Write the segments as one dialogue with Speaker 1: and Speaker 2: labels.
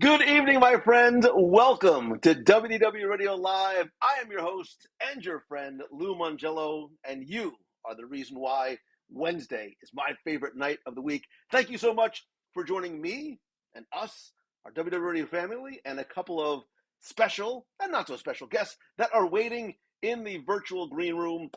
Speaker 1: Good evening, my friends. Welcome to WDW Radio Live. I am your host and your friend, Lou Mangello, and you are the reason why Wednesday is my favorite night of the week. Thank you so much for joining me and us, our WDW Radio family, and a couple of special and not so special guests that are waiting in the virtual green room.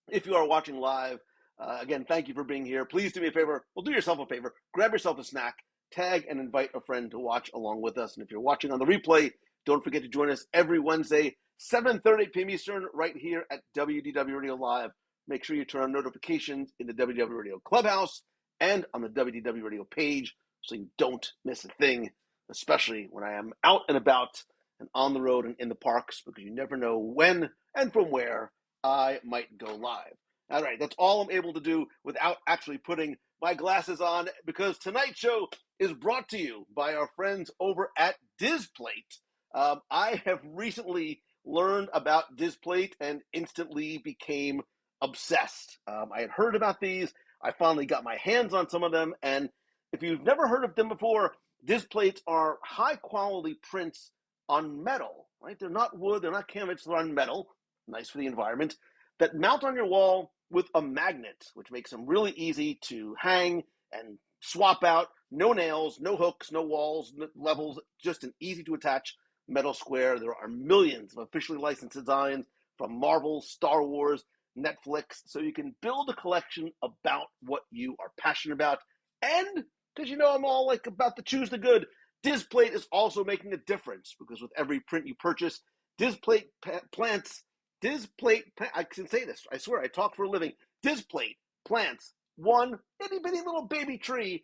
Speaker 1: If you are watching live, again, thank you for being here. Please do me a favor. Well, do yourself a favor. Grab yourself a snack, tag and invite a friend to watch along with us. And if you're watching on the replay, don't forget to join us every Wednesday, 7:30 p.m. Eastern, right here at WDW Radio Live. Make sure you turn on notifications in the WDW Radio Clubhouse and on the WDW Radio page so you don't miss a thing, especially when I am out and about and on the road and in the parks, because you never know when and from where I might go live. All right, that's all I'm able to do without actually putting my glasses on, because tonight's show is brought to you by our friends over at Displate. I have recently learned about Displate and instantly became obsessed. I had heard about these. I finally got my hands on some of them, and if you've never heard of them before, Displates are high-quality prints on metal, right? They're not wood, they're not canvas, they're on metal. Nice for the environment, that mount on your wall with a magnet, which makes them really easy to hang and swap out. No nails, no hooks, no walls, no levels, just an easy to attach metal square. There are millions of officially licensed designs from Marvel, Star Wars, Netflix, so you can build a collection about what you are passionate about. And because you know I'm all like about to choose the good, Displate is also making a difference, because with every print you purchase, Displate plants Displate, I can say this, I swear, I talk for a living. Displate plants one itty bitty little baby tree.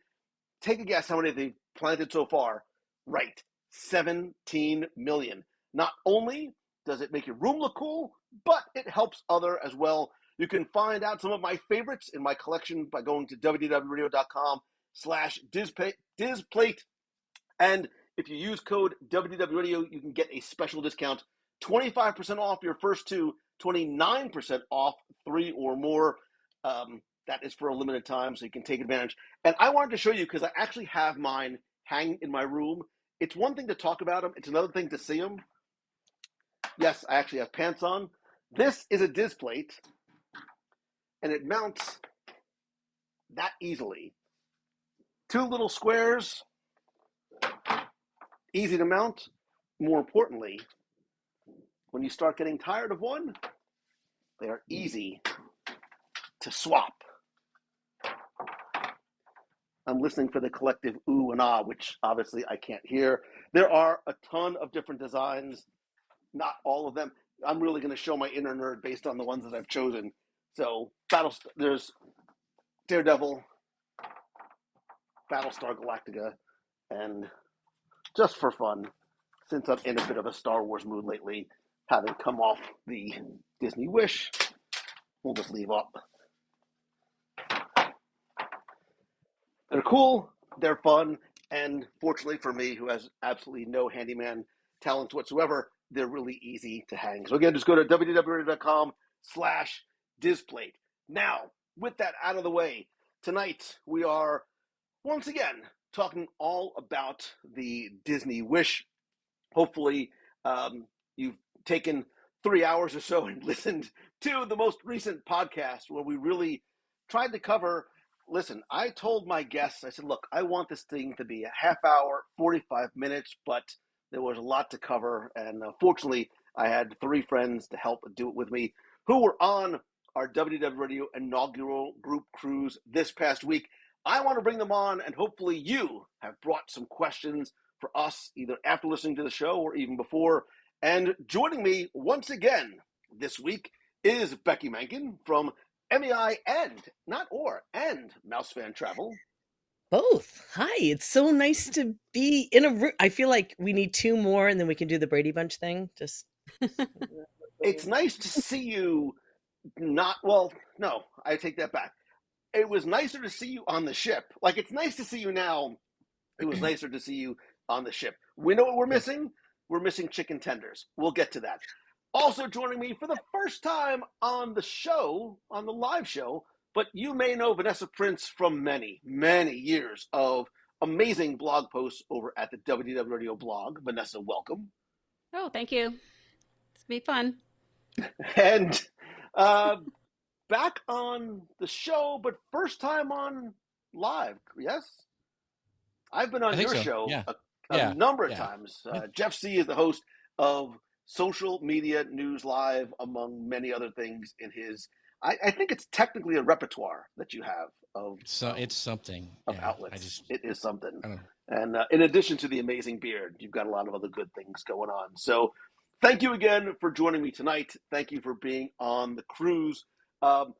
Speaker 1: Take a guess how many they've planted so far. Right, 17 million. Not only does it make your room look cool, but it helps other as well. You can find out some of my favorites in my collection by going to www.com/Displate. And if you use code WDWRadio, you can get a special discount, 25% off your first two, 29% off three or more. That is for a limited time, so you can take advantage. And I wanted to show you, because I actually have mine hanging in my room. It's one thing to talk about them. It's another thing to see them. Yes, I actually have pants on. This is a Displate, and it mounts that easily. Two little squares, easy to mount. More importantly, when you start getting tired of one, they are easy to swap. I'm listening for the collective ooh and ah, which obviously I can't hear. There are a ton of different designs, not all of them. I'm really going to show my inner nerd based on the ones that I've chosen. So there's Daredevil, Battlestar Galactica, and just for fun, since I'm in a bit of a Star Wars mood lately, having come off the Disney Wish, we'll just leave up. They're cool, they're fun, and fortunately for me, who has absolutely no handyman talents whatsoever, they're really easy to hang. So again, just go to www.com/Displate. Now, with that out of the way, tonight we are once again talking all about the Disney Wish. Hopefully, you've taken 3 hours or so and listened to the most recent podcast where we really tried to cover. Listen, I told my guests, I said, look, I want this thing to be a half hour, 45 minutes, but there was a lot to cover. And fortunately, I had three friends to help do it with me who were on our WW Radio inaugural group cruise this past week. I want to bring them on, and hopefully you have brought some questions for us, either after listening to the show or even before. And joining me once again this week is Becky Mankin from MEI and Mouse Fan Travel.
Speaker 2: Both. Hi, it's so nice to be in a room. I feel like we need two more and then we can do the Brady Bunch thing. Just
Speaker 1: It's nice to see you. Not well, no, I take that back. It was nicer to see you on the ship. Like, it's nice to see you now. It was nicer to see you on the ship. We know what we're
Speaker 2: yeah.
Speaker 1: missing. We're missing chicken tenders. We'll get to that. Also joining me for the first time on the show, on the live show, but you may know Vanessa Prince from many, many years of amazing blog posts over at the WW Radio blog. Vanessa, welcome.
Speaker 3: Oh, thank you. It's be fun.
Speaker 1: And uh, back on the show, but first time on live. Yes, I've been
Speaker 4: I
Speaker 1: on
Speaker 4: think
Speaker 1: your
Speaker 4: so.
Speaker 1: show
Speaker 4: Yeah.
Speaker 1: a
Speaker 4: Yeah.
Speaker 1: number of
Speaker 4: Yeah.
Speaker 1: times.
Speaker 4: Yeah.
Speaker 1: Jeff C is the host of Social Media News Live, among many other things in his. I think it's technically a repertoire that you have of
Speaker 4: So it's something.
Speaker 1: of
Speaker 4: Yeah.
Speaker 1: outlets. It is something.
Speaker 4: I don't know.
Speaker 1: And in addition to the amazing beard, you've got a lot of other good things going on. So thank you again for joining me tonight. Thank you for being on the cruise. Um,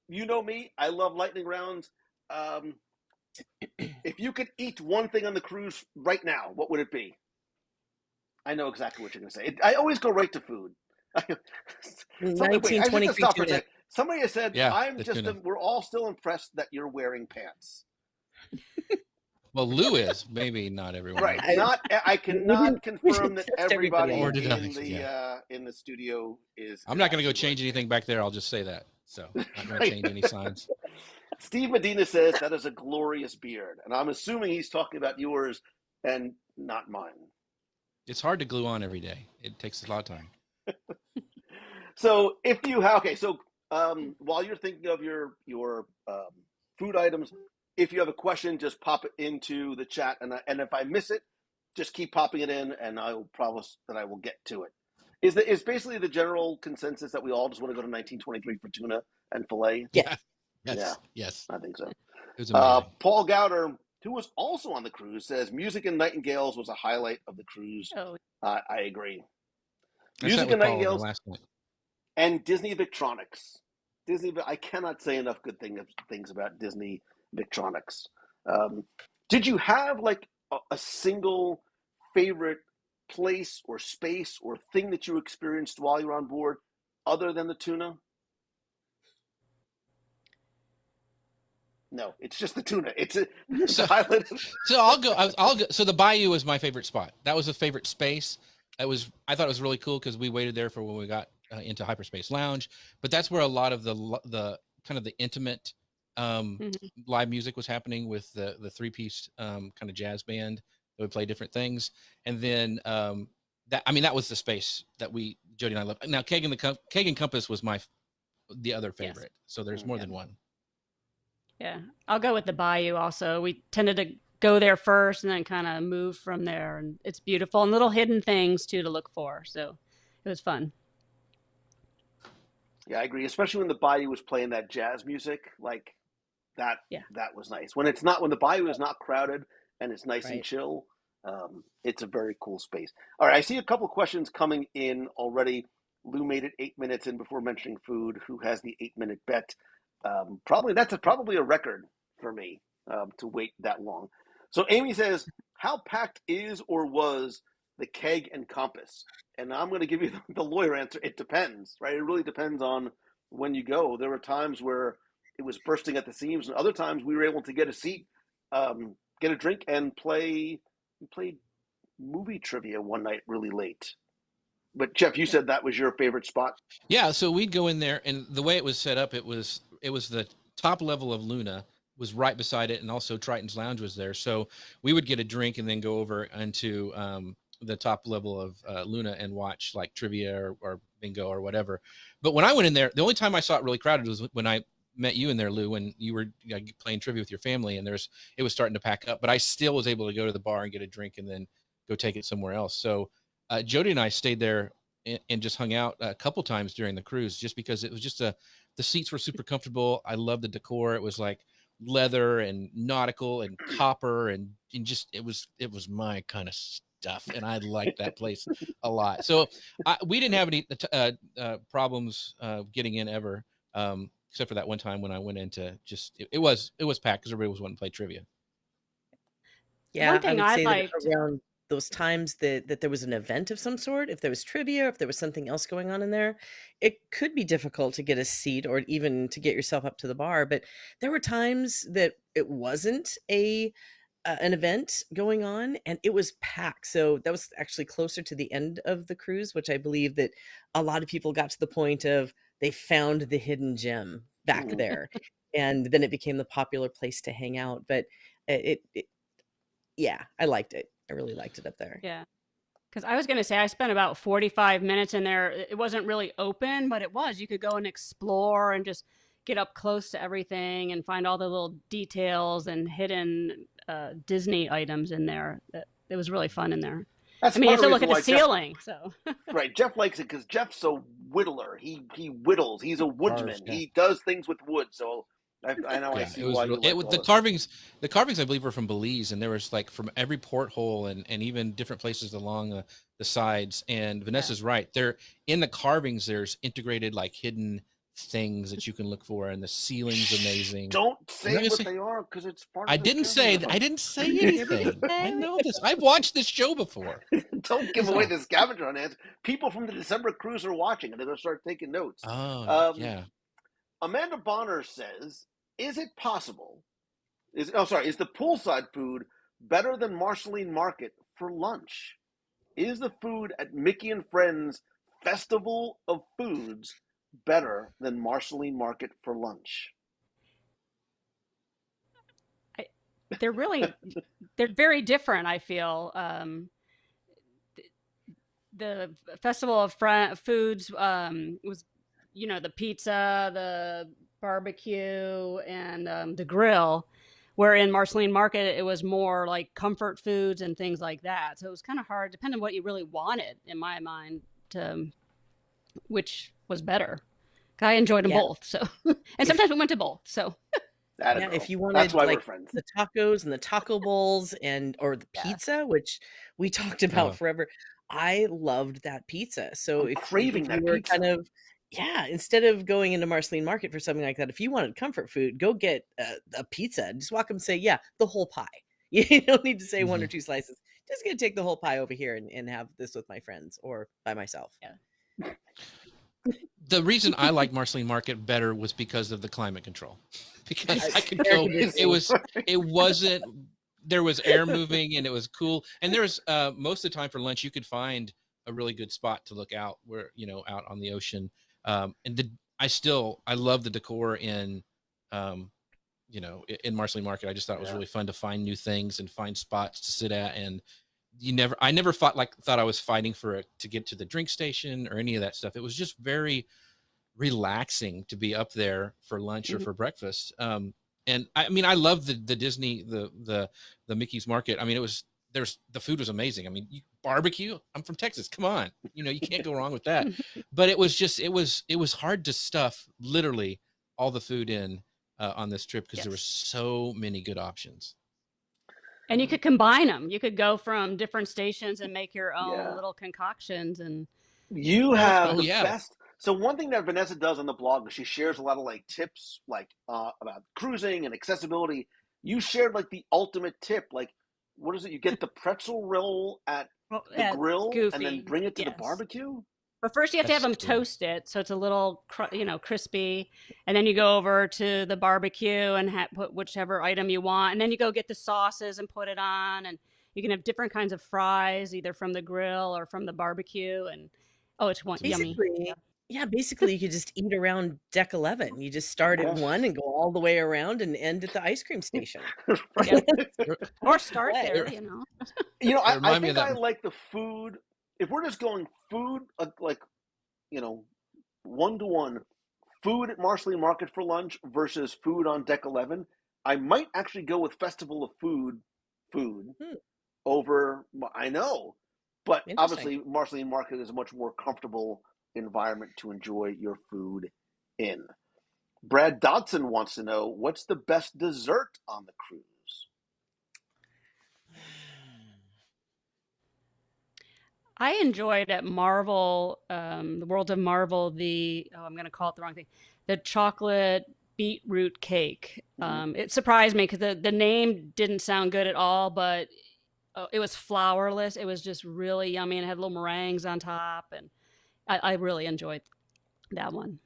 Speaker 1: you know me, I love lightning rounds. Um, if you could eat one thing on the cruise right now, what would it be? I know exactly what you're going to say. I always go right to food. Wait, I just have to
Speaker 2: 1923
Speaker 1: stop for a
Speaker 2: tuna.
Speaker 1: second. Somebody has said,
Speaker 4: Yeah. The tuna.
Speaker 1: we're all still impressed that you're wearing pants.
Speaker 4: Well, Lou is. Maybe not everyone
Speaker 1: Right.
Speaker 4: else.
Speaker 1: I
Speaker 2: We
Speaker 1: cannot
Speaker 2: didn't
Speaker 1: confirm that
Speaker 2: test everybody
Speaker 1: everybody
Speaker 4: Or
Speaker 2: on
Speaker 4: did I?
Speaker 1: in the studio is.
Speaker 4: I'm not going to go
Speaker 1: actually
Speaker 4: change
Speaker 1: wearing
Speaker 4: anything back there. I'll just say that. So I'm not going to
Speaker 1: Right.
Speaker 4: change any signs.
Speaker 1: Steve Medina says that is a glorious beard, and I'm assuming he's talking about yours and not mine.
Speaker 4: It's hard to glue on every day. It takes a lot of time.
Speaker 1: So if you have while you're thinking of your food items, if you have a question, just pop it into the chat, and if I miss it, just keep popping it in, and I will promise that I will get to it. Is basically the general consensus that we all just want to go to 1923 for tuna and filet?
Speaker 2: Yes.
Speaker 4: Yeah. Yes.
Speaker 1: Yeah.
Speaker 4: Yes.
Speaker 1: I think so.
Speaker 4: It was amazing.
Speaker 1: Paul Gowder, who was also on the cruise, says music and nightingales was a highlight of the cruise.
Speaker 3: Oh,
Speaker 1: I agree.
Speaker 4: I
Speaker 1: Music
Speaker 4: sat
Speaker 1: and
Speaker 4: with Paul on the
Speaker 1: nightingales
Speaker 4: last night.
Speaker 1: and Disney Victronics. I cannot say enough good things about Disney Victronics. Did you have like a single favorite place or space or thing that you experienced while you were on board, other than the tuna? No, it's just the tuna. It's
Speaker 4: So,
Speaker 1: a highlight.
Speaker 4: so I'll go. I'll go. So the Bayou was my favorite spot. That was a favorite space. I thought it was really cool because we waited there for when we got into Hyperspace Lounge. But that's where a lot of the kind of the intimate
Speaker 3: mhm.
Speaker 4: live music was happening with the three-piece kind of jazz band that would play different things. And then that was the space that Jody and I loved. Now Keg and Compass was the other
Speaker 3: Yes.
Speaker 4: favorite. So there's more
Speaker 1: Yeah.
Speaker 4: than one.
Speaker 3: Yeah. I'll go with the Bayou also. We tended to go there first and then kind of move from there. And it's beautiful and little hidden things too to look for. So it was fun.
Speaker 1: Yeah, I agree. Especially when the Bayou was playing that jazz music, like that.
Speaker 3: Yeah.
Speaker 1: That was nice. When the Bayou is not crowded and it's nice and
Speaker 2: Right.
Speaker 1: chill, it's a very cool space. All right, I see a couple questions coming in already. Lou made it 8 minutes in before mentioning food. Who has the 8 minute bet? Probably a record for me to wait that long. So Amy says, "How packed is or was the Keg and Compass?" And I'm going to give you the lawyer answer. It depends, right? It really depends on when you go. There were times where it was bursting at the seams, and other times we were able to get a seat, get a drink, and play. We played movie trivia one night really late. But Jeff, you said that was your favorite spot.
Speaker 4: Yeah, so we'd go in there, and the way it was set up, it was the top level of Luna was right beside it, and also Triton's Lounge was there. So we would get a drink and then go over into the top level of Luna and watch like trivia or bingo or whatever. But when I went in there, the only time I saw it really crowded was when I met you in there, Lou, when you were playing trivia with your family, and it was starting to pack up. But I still was able to go to the bar and get a drink and then go take it somewhere else. So Jody and I stayed there and just hung out a couple times during the cruise, just because it was the seats were super comfortable. I loved the decor. It was like leather and nautical and copper and just it was my kind of stuff, and I liked that place a lot. So we didn't have any problems getting in ever, except for that one time when I went into it was packed because everybody was wanting to play trivia.
Speaker 2: Yeah,
Speaker 3: One
Speaker 2: I
Speaker 3: thing
Speaker 2: would
Speaker 3: I
Speaker 2: say that
Speaker 3: liked,
Speaker 2: around those times that there was an event of some sort, if there was trivia, if there was something else going on in there, it could be difficult to get a seat or even to get yourself up to the bar. But there were times that it wasn't an event going on and it was packed. So that was actually closer to the end of the cruise, which I believe that a lot of people got to the point of they found the hidden gem back
Speaker 1: Mm.
Speaker 2: there. And then it became the popular place to hang out. But it yeah, I liked it. I really liked it up there.
Speaker 3: Yeah. Because I was going to say, I spent about 45 minutes in there. It wasn't really open, but it was. You could go and explore and just get up close to everything and find all the little details and hidden Disney items in there. It was really fun in there.
Speaker 1: That's
Speaker 3: I mean, you
Speaker 1: part
Speaker 3: have
Speaker 1: of
Speaker 3: to
Speaker 1: the
Speaker 3: look
Speaker 1: reason
Speaker 3: at the
Speaker 1: why
Speaker 3: ceiling. So,
Speaker 1: right, Jeff likes it because Jeff's a whittler. He whittles. He's a woodsman.
Speaker 4: Yeah.
Speaker 1: He does things with wood. So I know I
Speaker 4: Yeah,
Speaker 1: see
Speaker 4: it was
Speaker 1: why
Speaker 4: real.
Speaker 1: you
Speaker 4: It
Speaker 1: like
Speaker 4: was
Speaker 1: all
Speaker 4: the
Speaker 1: this.
Speaker 4: carvings. The carvings, I believe, were from Belize, and there was like from every porthole and even different places along the sides. And Vanessa's right. There in the carvings, there's integrated like hidden things that you can look for, and the ceiling's amazing.
Speaker 1: Don't
Speaker 4: I'm not
Speaker 1: say
Speaker 4: gonna
Speaker 1: what
Speaker 4: say.
Speaker 1: they are because it's part
Speaker 4: I
Speaker 1: of the
Speaker 4: didn't say. I
Speaker 1: trivia.
Speaker 4: didn't say anything. I know this. I've watched this show before.
Speaker 1: Don't give away
Speaker 4: So,
Speaker 1: the scavenger hunt answer. People from the December cruise are watching and they're going to start taking notes.
Speaker 4: oh
Speaker 1: Um,
Speaker 4: yeah.
Speaker 1: Amanda Bonner says, "Is it possible? Is the poolside food better than Marceline Market for lunch? Is the food at Mickey and Friends Festival of Foods better than Marceline Market for lunch?"
Speaker 3: they're really, they're very different, I feel. The Festival of Foods was, the pizza, the barbecue, and the grill. Where in Marceline Market, it was more like comfort foods and things like that. So it was kind of hard, depending on what you really wanted, in my mind, to which was better. I enjoyed them
Speaker 2: Yeah.
Speaker 3: both. So, and sometimes we went to both. So,
Speaker 2: Yeah, if you
Speaker 1: That's
Speaker 2: wanted
Speaker 1: why we're
Speaker 2: like
Speaker 1: friends.
Speaker 2: the tacos and the taco bowls or the
Speaker 3: yeah.
Speaker 2: pizza, which we talked about forever, I loved that pizza. So
Speaker 1: I'm craving
Speaker 2: if you
Speaker 1: that
Speaker 2: were
Speaker 1: pizza.
Speaker 2: kind of instead of going into Marceline Market for something like that, if you wanted comfort food, go get a pizza. Just walk up and say, "Yeah, the whole pie." You don't need to say one or two slices. Just gonna take the whole pie over here and have this with my friends or by myself.
Speaker 3: Yeah.
Speaker 4: The reason I like Marceline Market better was because of the climate control. Because I could
Speaker 2: Air
Speaker 4: go.
Speaker 2: conditioning.
Speaker 4: It wasn't. There was air moving and it was cool. And there was most of the time for lunch you could find a really good spot to look out where out on the ocean. I love the decor in Marceline Market. I just thought it was really fun to find new things and find spots to sit at. And I never thought I was fighting to get to the drink station or any of that stuff. It was just very relaxing to be up there for lunch or for breakfast. And I mean, I love the Disney, the Mickey's Market. I mean, the food was amazing. I mean, barbecue. I'm from Texas. Come on, you can't go wrong with that. But it was hard to stuff literally all the food in on this trip because there were so many good options.
Speaker 3: And you could combine them. You could go from different stations and make your own little concoctions. And
Speaker 1: you have the
Speaker 4: yeah.
Speaker 1: best. So one thing that Vanessa does on the blog is she shares a lot of like tips, like about cruising and accessibility. You shared like the ultimate tip. Like, what is it? You get the pretzel roll at the grill
Speaker 3: Goofy.
Speaker 1: and then bring it to the barbecue.
Speaker 3: But first, you have to have them toasted, so it's a little, crispy. And then you go over to the barbecue and put whichever item you want. And then you go get the sauces and put it on. And you can have different kinds of fries, either from the grill or from the barbecue. And it's yummy.
Speaker 2: Yeah, basically you could just eat around deck 11. You just start at 1 and go all the way around and end at the ice cream station.
Speaker 3: Or start there,
Speaker 1: I think I like the food. If we're just going food, like, 1-to-1, food at Marceline Market for lunch versus food on deck 11, I might actually go with Festival of Food over, I know, but obviously Marceline Market is a much more comfortable environment to enjoy your food in. Brad Dodson wants to know, what's the best dessert on the cruise?
Speaker 3: I enjoyed at Marvel, the World of Marvel, I'm going to call it the wrong thing, the chocolate beetroot cake. It surprised me because the name didn't sound good at all, but it was flourless. It was just really yummy and it had little meringues on top. And I really enjoyed that one.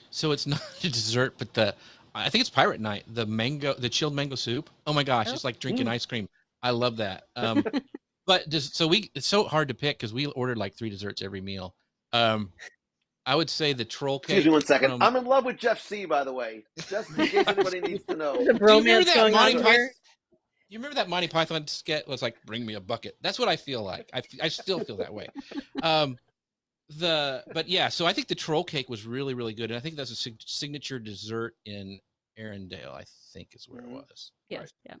Speaker 4: So it's not a dessert, but I think it's Pirate Night, the chilled mango soup. Oh my gosh, it's like drinking ice cream. I love that. But it's so hard to pick because we ordered like 3 desserts every meal. I would say the troll cake.
Speaker 1: Excuse me 1 second. I'm in love with Jeff C, by the way. Just in case anybody needs to know.
Speaker 2: The bromance going on here.
Speaker 4: You remember that Monty Python skit was like, "Bring me a bucket." That's what I feel like. I still feel that way. But yeah, so I think the troll cake was really really good, and I think that's a signature dessert in Arendelle. I think is where it was.
Speaker 3: Yes,
Speaker 1: Right.
Speaker 3: yeah.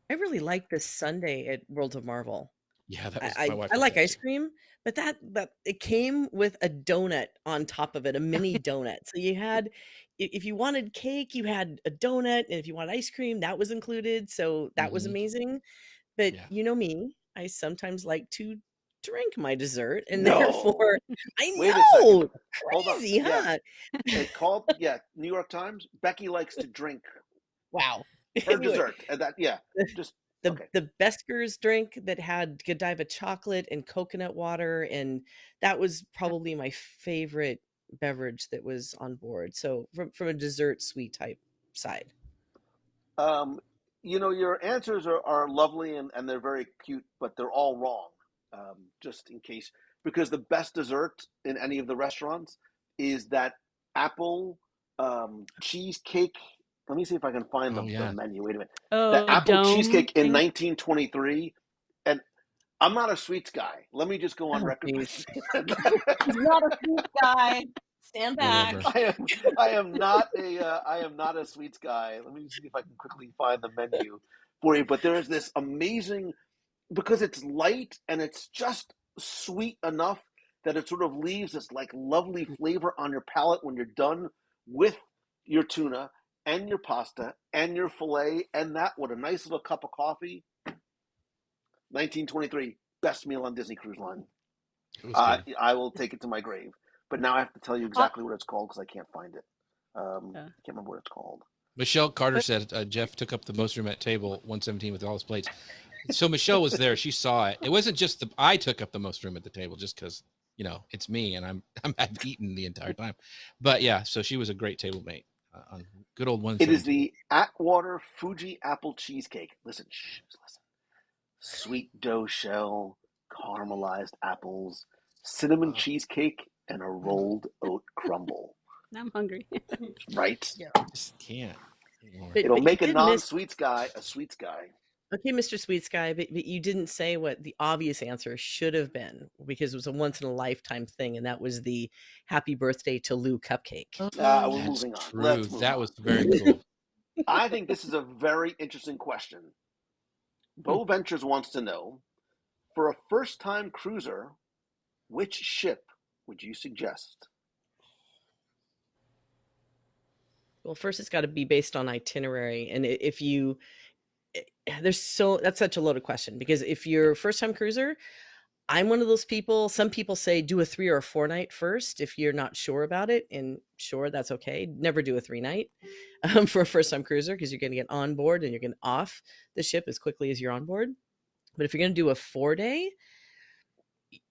Speaker 2: I really like this sundae at World of Marvel.
Speaker 4: Yeah, that was my
Speaker 2: I
Speaker 4: wife
Speaker 2: I
Speaker 4: liked
Speaker 2: like
Speaker 4: that
Speaker 2: ice
Speaker 4: too.
Speaker 2: cream, but that it came with a donut on top of it, a mini donut. So you had if you wanted cake, you had a donut, and if you wanted ice cream, that was included. So that was
Speaker 4: Hmm.
Speaker 2: amazing. But
Speaker 4: Yeah.
Speaker 2: you know me, I sometimes like to drink my dessert, and
Speaker 1: No.
Speaker 2: therefore I
Speaker 1: Wait a second.
Speaker 2: know,
Speaker 1: Hold on.
Speaker 2: crazy,
Speaker 1: Yeah.
Speaker 2: huh?
Speaker 1: It called, yeah, New York Times. Becky likes to drink
Speaker 2: Wow.
Speaker 1: her
Speaker 2: Anyway,
Speaker 1: dessert. And that, yeah,
Speaker 2: the
Speaker 1: just,
Speaker 2: the
Speaker 1: okay.
Speaker 2: the Besker's drink that had Godiva chocolate and coconut water, and that was probably my favorite beverage that was on board. So from a dessert sweet type side.
Speaker 1: Um, your answers are lovely and they're very cute, but they're all wrong. Just in case, because the best dessert in any of the restaurants is that apple cheesecake. Let me see if I can find
Speaker 4: Oh
Speaker 1: the
Speaker 4: yeah.
Speaker 1: menu. Wait a minute. The
Speaker 3: Oh,
Speaker 1: apple
Speaker 3: dome
Speaker 1: cheesecake in
Speaker 3: thing.
Speaker 1: 1923, and I'm not a sweets guy. Let me just go on
Speaker 2: Oh,
Speaker 1: record by
Speaker 2: geez.
Speaker 1: saying
Speaker 2: He's not a sweet guy. Stand back.
Speaker 4: Whatever.
Speaker 1: I am not a sweets guy. Let me see if I can quickly find the menu for you. But there is this amazing, because it's light and it's just sweet enough that it sort of leaves this like lovely flavor on your palate when you're done with your tuna and your pasta and your filet, and that with a nice little cup of coffee. 1923, best meal on Disney Cruise Line.
Speaker 4: It was good.
Speaker 1: I will take it to my grave. But now I have to tell you
Speaker 3: Uh,
Speaker 1: exactly what it's called because I can't find it.
Speaker 3: uh,
Speaker 1: I can't remember what it's called.
Speaker 4: Michelle Carter
Speaker 2: But
Speaker 4: said Jeff took up the most room at table 117 with all his plates. So Michelle was there. She saw it. It wasn't just I took up the most room at the table just because it's me and I've eaten the entire time. But yeah, so she was a great table mate on good old
Speaker 1: It is
Speaker 4: 117.
Speaker 1: the Atwater Fuji apple cheesecake. Listen, listen. Sweet dough shell, caramelized apples, cinnamon
Speaker 4: Oh,
Speaker 1: cheesecake, and a rolled oat crumble.
Speaker 3: I'm hungry.
Speaker 1: Right?
Speaker 2: yeah.
Speaker 4: just can't anymore.
Speaker 2: But
Speaker 1: It'll
Speaker 2: you
Speaker 1: make a
Speaker 2: did miss
Speaker 1: non-sweets guy a sweets guy.
Speaker 2: okay, Mr. Sweet Sky, but you didn't say what the obvious answer should have been because it was a once in a lifetime thing, and that was the happy birthday to Lou cupcake.
Speaker 3: Oh,
Speaker 1: We're
Speaker 4: That's
Speaker 1: moving on.
Speaker 4: true.
Speaker 1: Let's move
Speaker 4: That
Speaker 1: on.
Speaker 4: was very cool.
Speaker 1: I think this is a very interesting question. Bo Ventures wants to know, for a first-time cruiser, which ship would you suggest?
Speaker 2: Well, first it's got to be based on itinerary, and if you that's such a loaded question because if you're a first time cruiser, I'm one of those people. Some people say do a 3 or a 4 night first if you're not sure about it, and sure, that's okay. Never do a 3 night for a first time cruiser because you're going to get on board and you're going off the ship as quickly as you're on board. But if you're going to do a 4 day,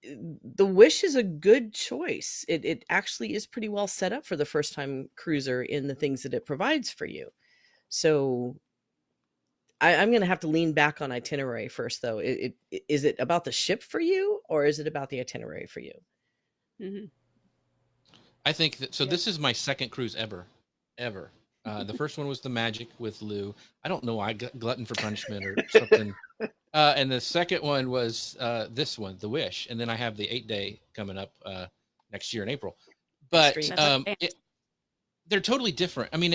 Speaker 2: the Wish is a good choice. It actually is pretty well set up for the first time cruiser in the things that it provides for you. So I'm going to have to lean back on itinerary first, though. Is it about the ship for you, or is it about the itinerary for you?
Speaker 3: hmm
Speaker 4: I think that so.
Speaker 3: yeah.
Speaker 4: This is my second cruise ever. The first one was the Magic with Lou. I don't know why, glutton for punishment or something. And the second one was this one, the Wish, and then I have the 8 day coming up next year in April. But
Speaker 2: Extreme.
Speaker 3: That's like
Speaker 4: they're totally different. I mean,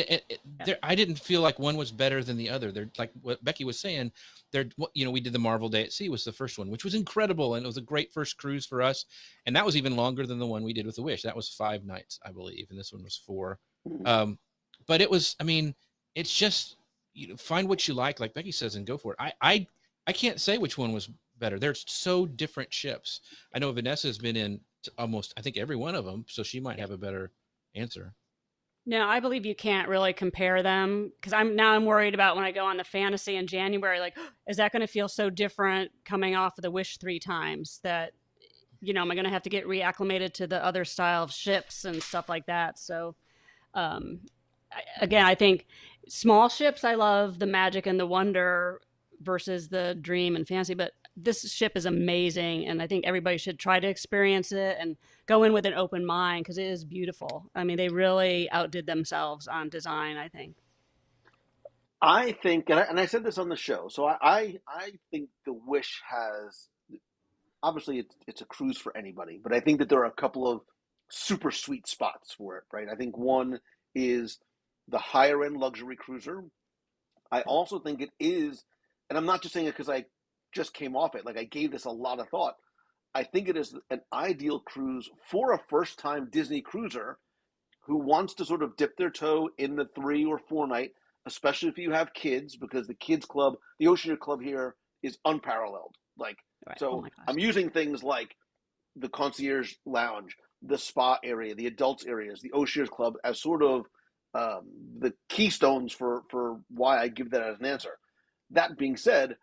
Speaker 3: yeah.
Speaker 4: I didn't feel like one was better than the other. They're like what Becky was saying. We did the Marvel Day at Sea was the first one, which was incredible, and it was a great first cruise for us. And that was even longer than the one we did with the Wish. That was 5 nights, I believe, and this one was 4. Um, but it was, I mean, it's just find what you like Becky says, and go for it. I can't say which one was better. They're so different ships. I know Vanessa has been in almost, I think, every one of them, so she might have a better answer.
Speaker 3: No, I believe you can't really compare them because I'm worried about when I go on the fantasy in January. Like, is that going to feel so different coming off of the Wish 3 times that am I going to have to get reacclimated to the other style of ships and stuff like that? So, again, I think small ships. I love the Magic and the Wonder versus the Dream and Fantasy, but this ship is amazing, and I think everybody should try to experience it and go in with an open mind because it is beautiful. I mean, they really outdid themselves on design, I think.
Speaker 1: I think, and I said this on the show, so I think the Wish has, obviously it's a cruise for anybody, but I think that there are a couple of super sweet spots for it, right? I think one is the higher end luxury cruiser. I also think it is, and I'm not just saying it because I just came off it, like I gave this a lot of thought. I think it is an ideal cruise for a first time Disney cruiser who wants to sort of dip their toe in the 3 or 4 night, especially if you have kids, because the kids club, the Oceaneer Club here is unparalleled. Like,
Speaker 3: Right. Oh
Speaker 1: so
Speaker 3: my gosh.
Speaker 1: I'm using things like the concierge lounge, the spa area, the adults areas, the Oceaneers Club as sort of the keystones for why I give that as an answer. That being said,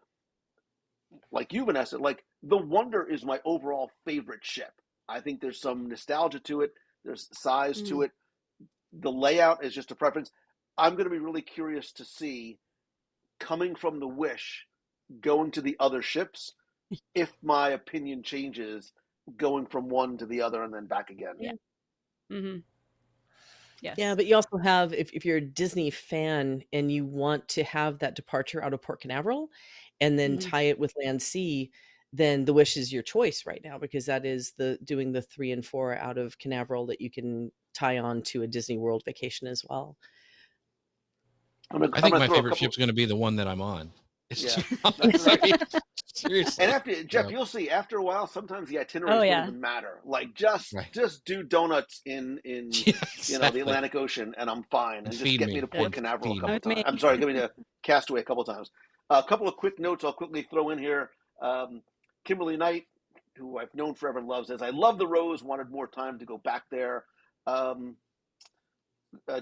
Speaker 1: like you, Vanessa, like the Wonder is my overall favorite ship. I think there's some nostalgia to it. There's size to
Speaker 3: Mm.
Speaker 1: it. The layout is just a preference. I'm going to be really curious to see, coming from the Wish, going to the other ships, if my opinion changes going from one to the other and then back again.
Speaker 3: Yeah. Mm-hmm.
Speaker 2: Yeah,
Speaker 3: Yes.
Speaker 2: but you also have, if you're a Disney fan and you want to have that departure out of Port Canaveral and then
Speaker 3: Mm-hmm.
Speaker 2: tie it with Land Sea, then the Wish is your choice right now because that is the doing the 3 and 4 out of Canaveral that you can tie on to a Disney World vacation as well.
Speaker 4: I
Speaker 1: I'm
Speaker 4: think
Speaker 1: gonna
Speaker 4: my
Speaker 1: throw a
Speaker 4: favorite
Speaker 1: couple.
Speaker 4: ship's going to be the one that I'm on. It's
Speaker 1: Yeah,
Speaker 4: too,
Speaker 1: that's,
Speaker 4: seriously.
Speaker 1: and after Jeff,
Speaker 4: So,
Speaker 1: you'll see after a while, sometimes the
Speaker 3: Oh
Speaker 1: itineraries don't
Speaker 3: yeah.
Speaker 1: even matter. Like just
Speaker 4: right.
Speaker 1: just do donuts in
Speaker 4: Yeah,
Speaker 1: the
Speaker 4: exactly.
Speaker 1: Atlantic Ocean, and I'm fine.
Speaker 4: And
Speaker 1: And just
Speaker 4: feed
Speaker 1: get me
Speaker 4: me
Speaker 1: to Port
Speaker 3: Good.
Speaker 4: and
Speaker 1: Canaveral a
Speaker 4: feed
Speaker 1: couple
Speaker 4: me.
Speaker 3: With me.
Speaker 1: times. I'm sorry, get me to Castaway a couple times. A couple of quick notes I'll quickly throw in here. Kimberly Knight, who I've known forever and love, says, "I love the Rose. Wanted more time to go back there." Um,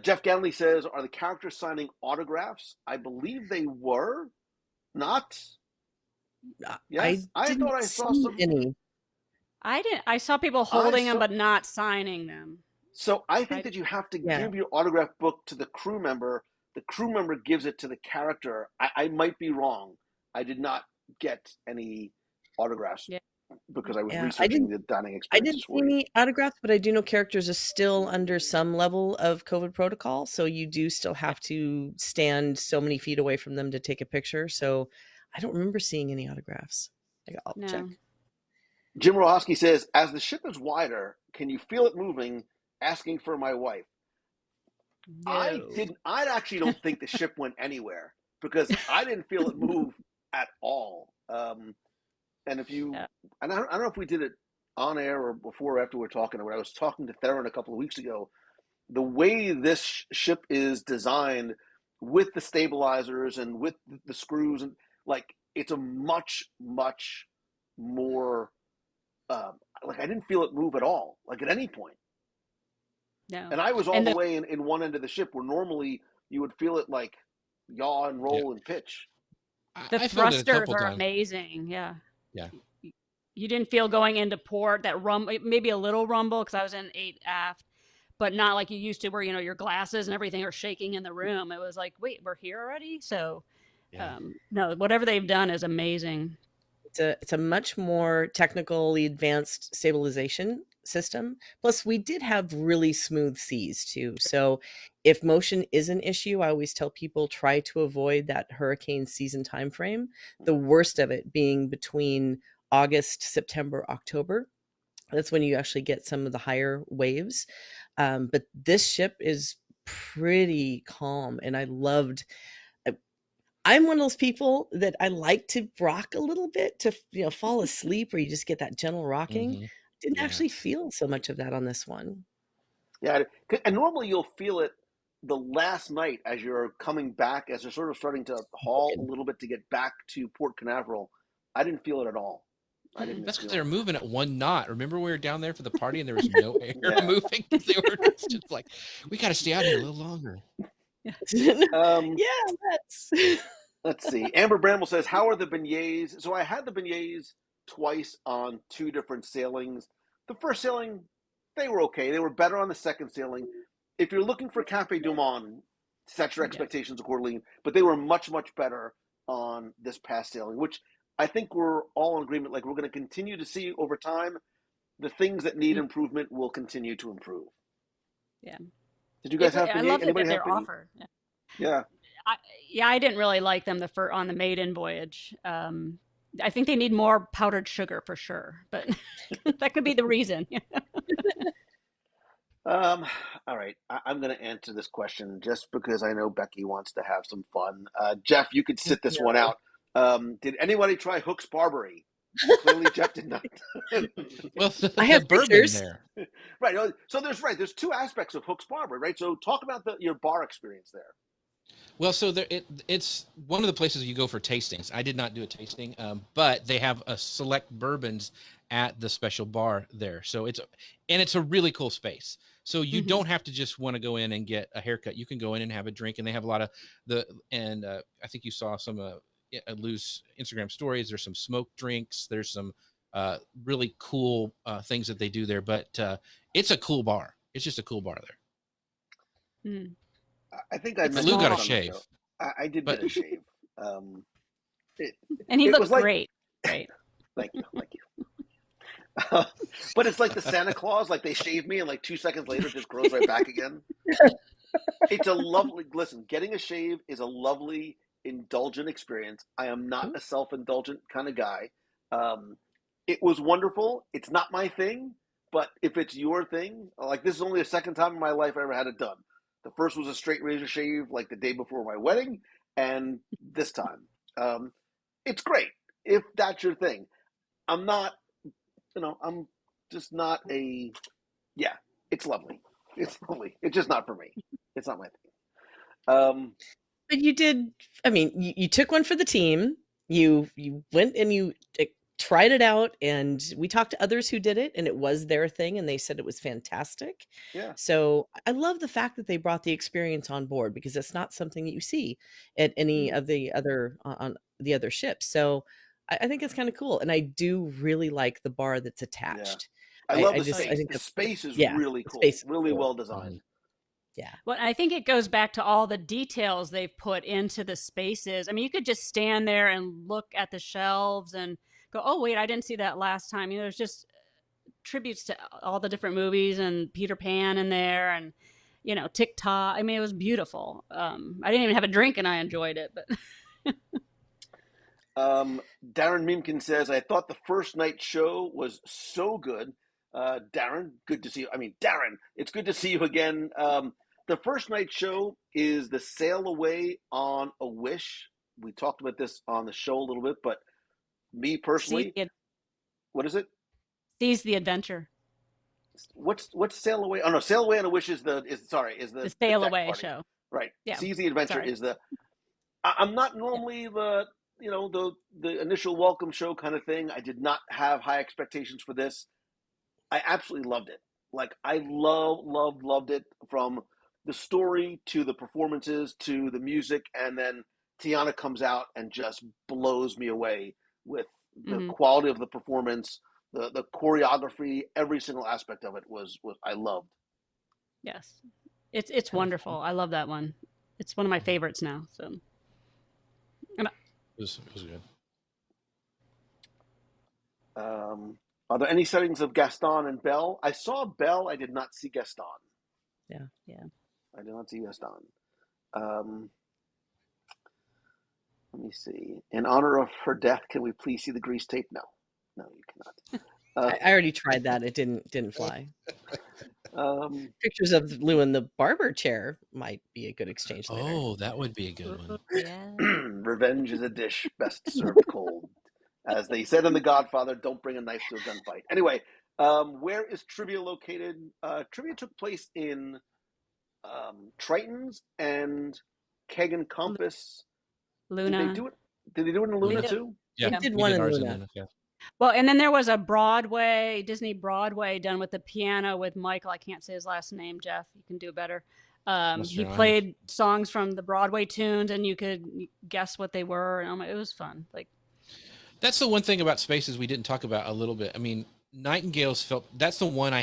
Speaker 1: Jeff Ganley says, "Are the characters signing autographs?" I believe they were not.
Speaker 2: I
Speaker 1: Yes, I thought
Speaker 2: didn't
Speaker 1: I saw
Speaker 2: see
Speaker 1: some.
Speaker 2: any.
Speaker 3: I didn't. I saw people
Speaker 1: I
Speaker 3: holding them
Speaker 1: saw.
Speaker 3: but not signing them.
Speaker 1: So I
Speaker 3: I
Speaker 1: think that you have to
Speaker 2: Yeah.
Speaker 1: give your autograph book to the crew member. The crew member gives it to the character. I might be wrong. I did not get any autographs
Speaker 3: yeah.
Speaker 1: because I was
Speaker 2: Yeah,
Speaker 1: researching the dining
Speaker 2: I
Speaker 1: experiences
Speaker 2: didn't see
Speaker 1: for you.
Speaker 2: any autographs, but I do know characters are still under some level of COVID protocol, so you do still
Speaker 3: Yeah.
Speaker 2: have to stand so many feet away from them to take a picture. So I don't remember seeing any autographs. I'll check.
Speaker 3: No.
Speaker 1: Jim Rohosky says, "As the ship is wider, can you feel it moving? Asking for my wife." I
Speaker 3: No.
Speaker 1: didn't. I actually don't think the ship went anywhere because I didn't feel it move at all. And if you,
Speaker 3: Yeah.
Speaker 1: and I don't know if we did it on air or before or after we were talking, or when I was talking to Theron a couple of weeks ago, the way this ship is designed with the stabilizers and with the screws, and like it's a much more, like I didn't feel it move at all, like at any point.
Speaker 3: No.
Speaker 1: And I was all
Speaker 3: And
Speaker 1: the
Speaker 3: the
Speaker 1: way in one end of the ship where normally you would feel it like yaw and
Speaker 4: Yeah.
Speaker 1: roll and pitch.
Speaker 3: the
Speaker 4: I felt it a
Speaker 3: thrusters
Speaker 4: couple
Speaker 3: are
Speaker 4: times.
Speaker 3: amazing. Yeah.
Speaker 4: Yeah.
Speaker 3: You didn't feel going into port that rumble, maybe a little rumble because I was in 8 aft, but not like you used to where your glasses and everything are shaking in the room. It was like, wait, we're here already. So
Speaker 4: Yeah.
Speaker 3: no, whatever they've done is amazing.
Speaker 2: It's a much more technically advanced stabilization system. Plus, we did have really smooth seas too. So, if motion is an issue, I always tell people try to avoid that hurricane season time frame. The worst of it being between August, September, October. That's when you actually get some of the higher waves. But this ship is pretty calm, and I loved. I'm one of those people that I like to rock a little bit to, fall asleep, or you just get that gentle rocking.
Speaker 4: Mm-hmm.
Speaker 2: Didn't
Speaker 4: Yeah.
Speaker 2: actually feel so much of that on this one.
Speaker 1: Yeah, and normally you'll feel it the last night as you're coming back, as you're sort of starting to haul a little bit to get back to Port Canaveral. I didn't feel it at all. I
Speaker 3: Mm-mm.
Speaker 1: didn't
Speaker 4: That's because
Speaker 1: feel
Speaker 4: they
Speaker 1: it.
Speaker 4: were moving at one knot. Remember we were down there for the party and there was no air
Speaker 1: Yeah.
Speaker 4: moving? They were just like, we got to stay out here a little longer.
Speaker 1: Um,
Speaker 2: Yeah, that's
Speaker 1: let's see. Amber Bramble says, "How are the beignets?" So I had the beignets twice on 2 different sailings. The first sailing, they were okay. They were better on the second sailing. If you're looking for Cafe Du Monde, set your
Speaker 3: Yeah.
Speaker 1: expectations accordingly. But they were much better on this past sailing, which I think we're all in agreement. Like we're going to continue to see over time, the things that need
Speaker 3: Mm.
Speaker 1: improvement will continue to improve.
Speaker 3: Yeah.
Speaker 1: Did you guys have
Speaker 3: I
Speaker 1: beignet?
Speaker 3: loved it
Speaker 1: Anybody
Speaker 3: that
Speaker 1: have
Speaker 3: they're
Speaker 1: beignet?
Speaker 3: offered. Yeah.
Speaker 1: Yeah.
Speaker 3: I didn't really like them on the maiden voyage. I think they need more powdered sugar for sure, but that could be the reason.
Speaker 1: All right, I'm going to answer this question just because I know Becky wants to have some fun. Jeff, you could sit this one
Speaker 2: No.
Speaker 1: out. Did anybody try Hook's Barbery? Clearly, Jeff did not.
Speaker 4: Well,
Speaker 2: I
Speaker 4: the
Speaker 2: have
Speaker 4: bourbon
Speaker 2: pictures.
Speaker 4: there.
Speaker 1: Right. So there's two aspects of Hook's Barbery, right? So talk about your bar experience there.
Speaker 4: Well, so it's one of the places you go for tastings. I did not do a tasting, but they have a select bourbons at the special bar there. So it's a really cool space. So you don't have to just want to go in and get a haircut. You can go in and have a drink, and they have a lot of I think you saw some loose Instagram stories. There's some smoked drinks. There's some really cool things that they do there. But it's a cool bar. It's just a cool bar there.
Speaker 3: Mm.
Speaker 1: I think I
Speaker 3: It's
Speaker 1: mentioned
Speaker 4: Lou got a
Speaker 1: this on the
Speaker 4: shave.
Speaker 1: show. I did
Speaker 4: But
Speaker 1: get a shave.
Speaker 3: And he
Speaker 1: It
Speaker 3: looked
Speaker 1: was like,
Speaker 3: great. Right.
Speaker 1: thank you. But it's like the Santa Claus, like they shave me and like 2 seconds later it just grows right back again. It's a lovely, listen, getting a shave is a lovely, indulgent experience. I am not a self-indulgent kind of guy. It was wonderful. It's not my thing, but if it's your thing, like this is only the second time in my life I ever had it done. The first was a straight razor shave like the day before my wedding, and this time. It's great if that's your thing. I'm not, I'm just not yeah, it's lovely. It's lovely. It's just not for me. It's not my thing.
Speaker 2: But you did. I mean, you took one for the team. You went and you tried it out, and we talked to others who did it, and it was their thing, and they said it was fantastic.
Speaker 1: Yeah.
Speaker 2: So I love the fact that they brought the experience on board, because it's not something that you see at any of the other on the other ships. So I think it's kind of cool, and I do really like the bar that's
Speaker 1: Yeah.
Speaker 2: attached.
Speaker 1: I love the
Speaker 2: I
Speaker 1: space.
Speaker 2: think
Speaker 1: The space is
Speaker 2: yeah,
Speaker 1: really
Speaker 2: the
Speaker 1: cool.
Speaker 2: space is
Speaker 1: Really
Speaker 2: cool.
Speaker 1: well designed.
Speaker 2: Yeah.
Speaker 3: Well, I think it goes back to all the details they've put into the spaces. I mean, you could just stand there and look at the shelves and go, "Oh, wait, I didn't see that last time." There's just tributes to all the different movies and Peter Pan in there, and TikTok. I mean, it was beautiful. I didn't even have a drink, and I enjoyed it. But
Speaker 1: Darren Mimkin says, I thought the first night show was so good. Darren, good to see you. I mean, Darren, it's good to see you again. The first night show is the Sail Away on a Wish. We talked about this on the show a little bit, but me personally, what is it?
Speaker 3: Seize the Adventure.
Speaker 1: What's Sail Away? Oh no, Sail Away on a Wish is the
Speaker 3: Sail
Speaker 1: deck
Speaker 3: Away
Speaker 1: party.
Speaker 3: show.
Speaker 1: Right.
Speaker 3: Yeah.
Speaker 1: Seize the Adventure
Speaker 3: Sorry.
Speaker 1: is the. I'm not normally the initial welcome show kind of thing. I did not have high expectations for this. I absolutely loved it. Like I loved it, from the story to the performances to the music, and then Tiana comes out and just blows me away with the quality of the performance, the choreography, every single aspect of it was I loved.
Speaker 3: Yes, it's wonderful. I love that one. It's one of my favorites now. So
Speaker 4: it was good.
Speaker 1: Are there any settings of Gaston and Belle? I saw Belle. I did not see Gaston.
Speaker 2: Yeah.
Speaker 1: I did not see Gaston. Let me see. In honor of her death, can we please see the grease tape? No, you cannot.
Speaker 2: I already tried that. It didn't fly. Pictures of Lou in the barber chair might be a good exchange later.
Speaker 4: Oh, that would be a good one.
Speaker 3: Yeah.
Speaker 1: Revenge is a dish best served cold. As they said in The Godfather, don't bring a knife to a gunfight. Anyway, where is trivia located? Trivia took place in Triton's and Keg and Compass.
Speaker 3: Luna.
Speaker 1: Did they do it in Luna too?
Speaker 4: Yeah,
Speaker 2: we did one in Luna.
Speaker 4: Yeah.
Speaker 3: Well, and then there was a Disney Broadway done with the piano with Michael. I can't say his last name, Jeff. You can do better. He played songs from the Broadway tunes, and you could guess what they were. And it was fun.
Speaker 4: That's the one thing about Spaces we didn't talk about a little bit. I mean, Nightingales that's the one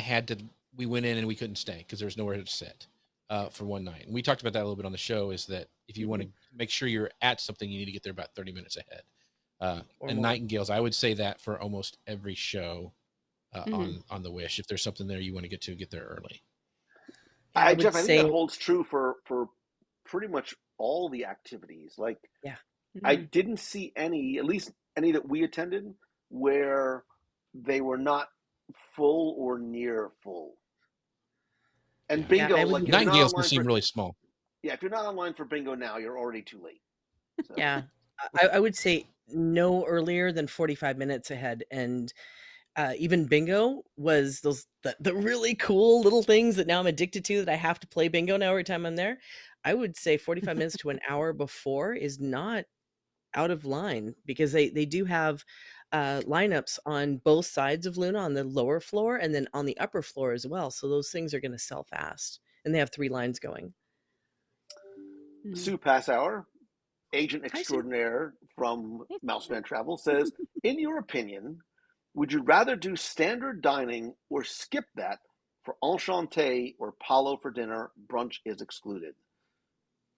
Speaker 4: we went in and we couldn't stay because there was nowhere to sit for one night. And we talked about that a little bit on the show, is that if you want to make sure you're at something, you need to get there about 30 minutes ahead. And Nightingales, I would say that for almost every show on the Wish. If there's something there you want to get there early.
Speaker 1: Jeff, I think that holds true for pretty much all the activities. Like
Speaker 2: Yeah.
Speaker 1: I
Speaker 3: Mhm.
Speaker 1: didn't see any, at least any that we attended, where they were not full or near full. And
Speaker 4: Yeah.
Speaker 2: Yeah,
Speaker 1: bingo,
Speaker 2: I would.
Speaker 1: like if you're not
Speaker 4: Nightingales just
Speaker 1: online
Speaker 4: seem
Speaker 1: for
Speaker 4: really small.
Speaker 1: yeah, if you're not online for bingo now, you're already too late. So
Speaker 2: Yeah, I would say no earlier than 45 minutes ahead, and even bingo was the really cool little things that now I'm addicted to that I have to play bingo now every time I'm there. I would say 45 minutes to an hour before is not out of line because they do have lineups on both sides of Luna on the lower floor and then on the upper floor as well. So those things are going to sell fast, and they have 3 lines going.
Speaker 3: Mhm.
Speaker 1: Sue Passauer, agent
Speaker 2: Hi, Sue.
Speaker 1: extraordinaire from
Speaker 3: Hey,
Speaker 1: Mouseman Travel, says, in your opinion, would you rather do standard dining or skip that for enchanté or palo for dinner? Brunch is excluded.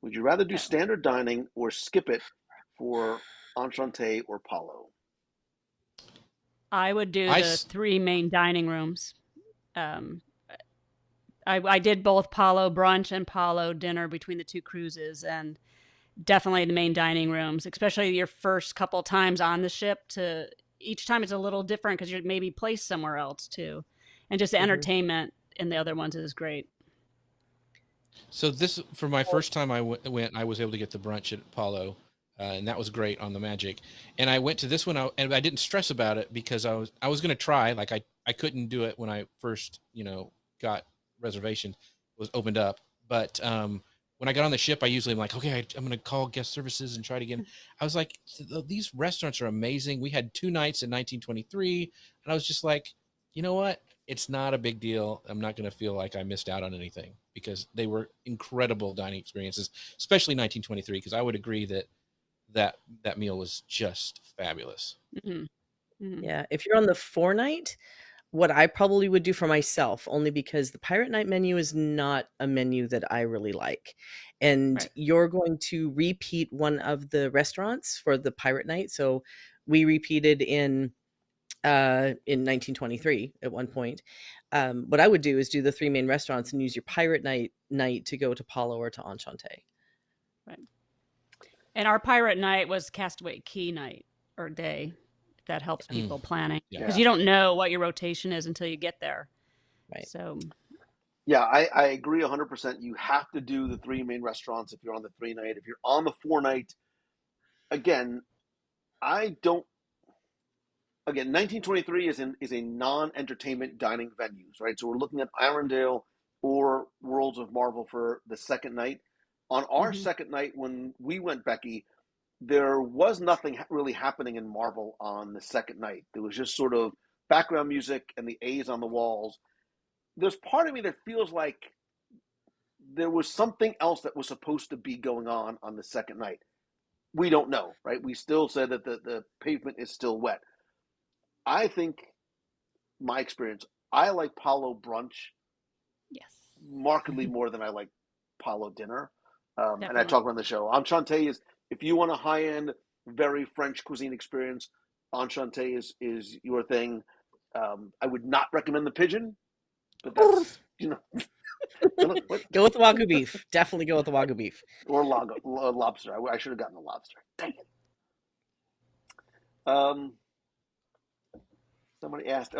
Speaker 1: Would you rather do
Speaker 3: oh,
Speaker 1: standard dining or skip it for enchanté or palo?
Speaker 3: I would do
Speaker 4: I
Speaker 3: the
Speaker 4: s-
Speaker 3: 3 main dining rooms. Um, I did both Palo brunch and Palo dinner between the 2 cruises, and definitely the main dining rooms, especially your first couple times on the ship. To each time it's a little different because you're maybe placed somewhere else too, and just the
Speaker 2: Hmm.
Speaker 3: entertainment in the other ones is great.
Speaker 4: So this for my first time went, I was able to get the brunch at Apollo, and that was great on the Magic. And I went to this one, and I didn't stress about it because I was going to try. Like I couldn't do it when I first got reservation was opened up, but when I got on the ship, I usually am like, okay, I'm going to call guest services and try it again. I was like, these restaurants are amazing. We had 2 nights in 1923, and I was just like, you know what? It's not a big deal. I'm not going to feel like I missed out on anything because they were incredible dining experiences, especially 1923. Because I would agree that meal was just fabulous.
Speaker 3: Hmm. Hmm.
Speaker 2: Yeah, if you're on the 4 night, what I probably would do for myself, only because the Pirate Night menu is not a menu that I really like. And
Speaker 3: Right.
Speaker 2: you're going to repeat one of the restaurants for the Pirate Night. So we repeated in 1923 at one point. What I would do is do the 3 main restaurants and use your Pirate Night to go to Palo or to Enchante.
Speaker 3: Right. And our pirate night was Castaway Key night or day. If that helps
Speaker 4: Mm,
Speaker 3: people planning,
Speaker 4: yeah.
Speaker 3: because
Speaker 1: Yeah.
Speaker 3: you don't know what your rotation is until you get there.
Speaker 2: Right.
Speaker 3: So,
Speaker 1: Yeah, I agree 100%. You have to do the 3 main restaurants if you're on the 3 night. If you're on the 4 night, again, I don't. Again, 1923 is a non-entertainment dining venues, right? So we're looking at Irondale or Worlds of Marvel for the second night. On our
Speaker 3: mhm.
Speaker 1: second night, when we went, Becky, there was nothing really happening in Marvel on the second night. There was just sort of background music and the A's on the walls. There's part of me that feels like there was something else that was supposed to be going on the second night. We don't know, right? We still said that the pavement is still wet. I think my experience, I like Palo brunch
Speaker 3: Yes,
Speaker 1: markedly more than I like Palo dinner. And I
Speaker 3: definitely.
Speaker 1: talk about the show. Enchanté is, if you want a high end, very French cuisine experience, Enchanté is your thing. I would not recommend the pigeon, but that's, what?
Speaker 2: Go with the Wagyu beef. Definitely go with the Wagyu beef.
Speaker 1: Or lobster. I should have gotten the lobster. Dang it. Um, Somebody asked,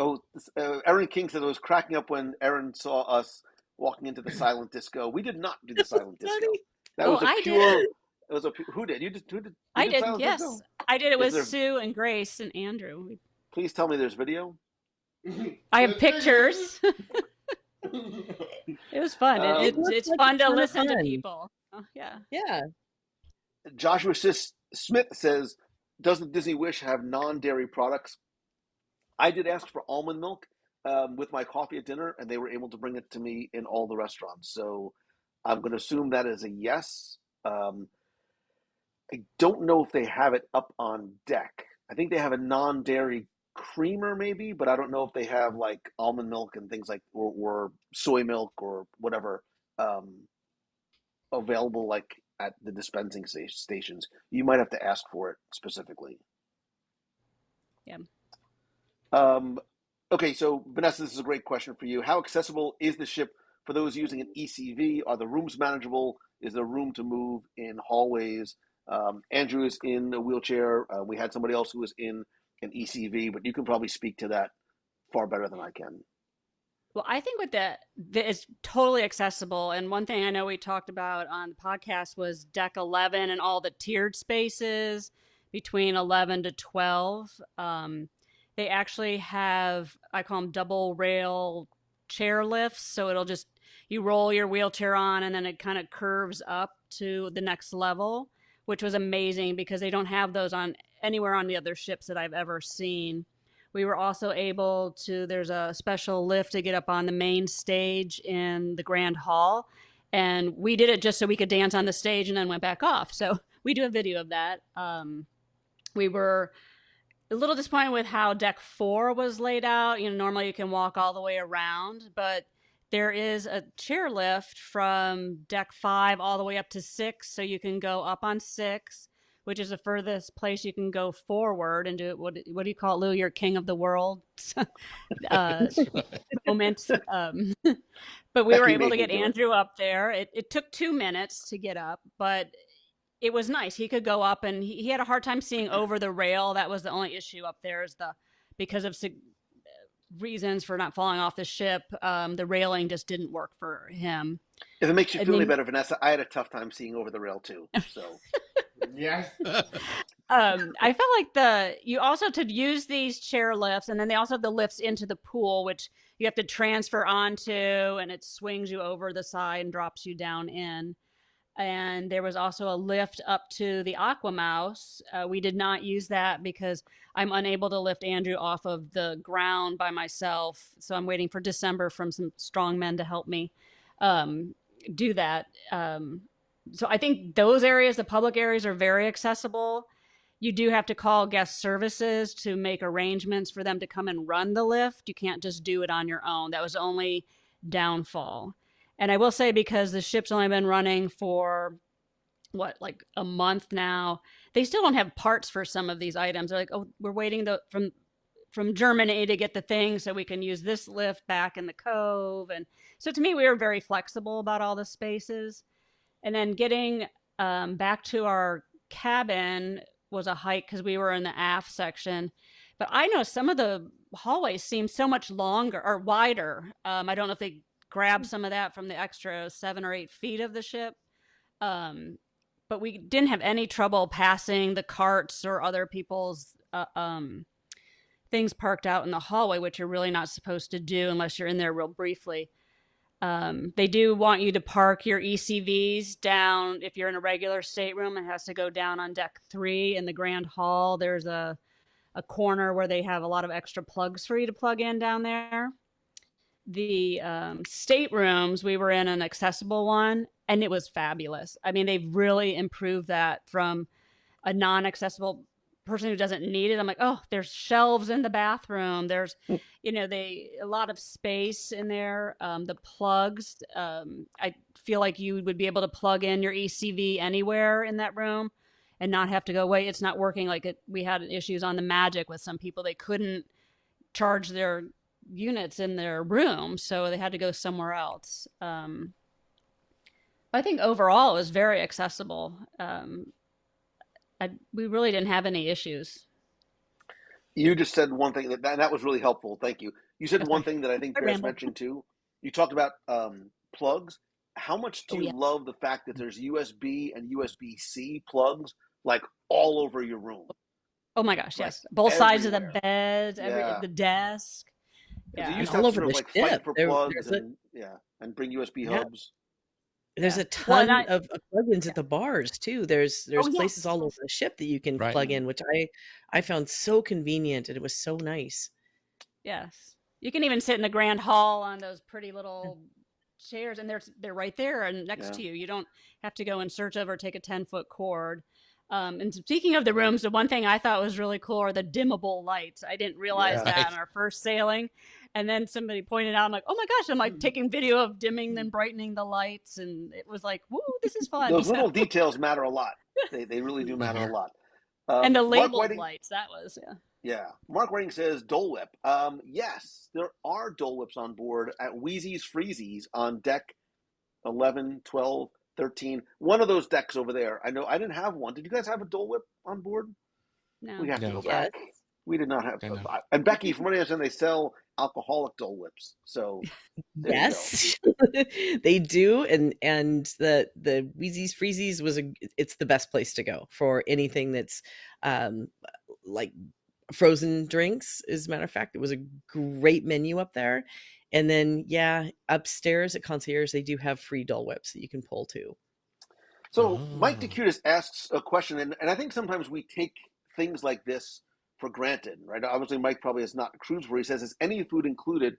Speaker 1: Aaron King said it was cracking up when Aaron saw us walking into the silent disco. We did not do the silent disco.
Speaker 2: Funny.
Speaker 1: That
Speaker 3: Oh,
Speaker 1: was a
Speaker 3: I did.
Speaker 1: pure. It was a who did you did who
Speaker 3: I
Speaker 1: did
Speaker 3: did.
Speaker 1: silent
Speaker 3: Yes,
Speaker 1: disco?
Speaker 3: I did it
Speaker 1: Is
Speaker 3: with
Speaker 1: there?
Speaker 3: Sue and Grace and Andrew.
Speaker 1: Please tell me there's video.
Speaker 3: I have pictures. It was fun. It,
Speaker 2: It
Speaker 3: it
Speaker 1: Um,
Speaker 2: looks
Speaker 3: it's
Speaker 2: like
Speaker 3: fun
Speaker 2: a
Speaker 3: to
Speaker 2: ton of
Speaker 3: listen to
Speaker 2: fun.
Speaker 3: people. Oh, yeah.
Speaker 2: Yeah.
Speaker 1: Joshua Smith says, "Doesn't Disney Wish have non-dairy products?" I did ask for almond milk with my coffee at dinner, and they were able to bring it to me in all the restaurants. So I'm going to assume that is a yes. Um, I don't know if they have it up on deck. I think they have a non-dairy creamer, maybe, but I don't know if they have like almond milk and things like or soy milk or whatever um, available like at the dispensing stations. You might have to ask for it specifically.
Speaker 3: Yeah.
Speaker 1: Um, okay, so Vanessa, this is a great question for you. How accessible is the ship For those using an ECV, are the rooms manageable? Is there room to move in hallways? Andrew is in a wheelchair. We had somebody else who was in an ECV, but you can probably speak to that far better than I can.
Speaker 3: Well, I think with that, it's totally accessible. And one thing I know we talked about on the podcast was deck 11 and all the tiered spaces between 11 to 12. They actually have, I call them double rail chair lifts. So it'll just, you roll your wheelchair on and then it kind of curves up to the next level, which was amazing because they don't have those on anywhere on the other ships that I've ever seen. We were also able to, there's a special lift to get up on the main stage in the Grand Hall. And we did it just so we could dance on the stage and then went back off. So we do a video of that. We were a little disappointed with how deck 4 was laid out. Normally you can walk all the way around, but there is a chairlift from deck 5 all the way up to 6. So you can go up on 6, which is the furthest place you can go forward and do it. What do you call it, Lou? You're king of the world moment. But we were able to get Andrew up there. It took 2 minutes to get up, but it was nice. He could go up, and he had a hard time seeing over the rail. That was the only issue up there, is because of reasons for not falling off the ship, the railing just didn't work for him.
Speaker 1: If it makes you feel any better, Vanessa, I had a tough time seeing over the rail too. So
Speaker 5: yeah.
Speaker 3: I felt like you also to use these chair lifts, and then they also have the lifts into the pool, which you have to transfer onto, and it swings you over the side and drops you down in. And there was also a lift up to the Aqua Mouse. We did not use that because I'm unable to lift Andrew off of the ground by myself. So I'm waiting for December from some strong men to help me do that. So I think those areas, the public areas, are very accessible. You do have to call guest services to make arrangements for them to come and run the lift. You can't just do it on your own. That was the only downfall. And I will say, because the ship's only been running for like a month now, they still don't have parts for some of these items. They're like, oh, we're waiting from Germany to get the thing so we can use this lift back in the cove. And so to me, we were very flexible about all the spaces. And then getting back to our cabin was a hike because we were in the aft section. But I know some of the hallways seem so much longer or wider. I don't know if they grab some of that from the extra 7 or 8 feet of the ship. But we didn't have any trouble passing the carts or other people's things parked out in the hallway, which you're really not supposed to do unless you're in there real briefly. They do want you to park your ECVs down. If you're in a regular stateroom, it has to go down on deck 3 in the Grand Hall. There's a corner where they have a lot of extra plugs for you to plug in down there. The staterooms, we were in an accessible one, and it was fabulous. I mean, they've really improved that from a non-accessible person who doesn't need it. I'm like, oh, there's shelves in the bathroom. There's, a lot of space in there. The plugs, I feel like you would be able to plug in your ECV anywhere in that room and not have to go, wait, it's not working. Like we had issues on the Magic with some people. They couldn't charge their units in their room, so they had to go somewhere else. I think overall it was very accessible. We really didn't have any issues.
Speaker 1: You just said one thing that was really helpful. Thank you. You said one thing that I think Bear's mentioned too. You talked about plugs. How much do you love the fact that there's USB and USB-C plugs like all over your room?
Speaker 3: Oh my gosh, yes. Both sides of the bed, the desk.
Speaker 1: Yeah, used all over the ship. Fight for plugs and bring USB hubs.
Speaker 2: There's a ton of plugins at the bars too. There's places all over the ship that you can plug in, which I found so convenient, and it was so nice.
Speaker 3: Yes, you can even sit in the Grand Hall on those pretty little chairs, and they're right there and next to you. You don't have to go in search of or take a 10-foot cord. And speaking of the rooms, the one thing I thought was really cool are the dimmable lights. I didn't realize that on our first sailing. And then somebody pointed out, I'm like, oh my gosh, I'm like taking video of dimming and brightening the lights. And it was like, woo, this is fun.
Speaker 1: Those little details matter a lot. They really do matter a lot.
Speaker 3: And the labeled lights, that was,
Speaker 1: Yeah. Mark Rain says Dole Whip. Yes, there are Dole Whips on board at Wheezy's Freezies on deck 11, 12, 13. One of those decks over there. I know I didn't have one. Did you guys have a Dole Whip on board? We
Speaker 3: No.
Speaker 1: have to go
Speaker 4: No,
Speaker 2: Yes.
Speaker 1: back. We did not have.
Speaker 4: I know.
Speaker 1: And Becky, from what I understand, they sell alcoholic Dole Whips. So there you go.
Speaker 2: Yes, they do, and the Wheezy's Freezies it's the best place to go for anything that's um like frozen drinks. As a matter of fact, it was a great menu up there. And then yeah, upstairs at Concierge they do have free Dole Whips that you can pull too.
Speaker 1: So Mike
Speaker 4: Oh.
Speaker 1: DeCutis asks a question, and I think sometimes we take things like this for granted, right? Obviously, Mike probably has not cruised before. He says, "Is any food included?"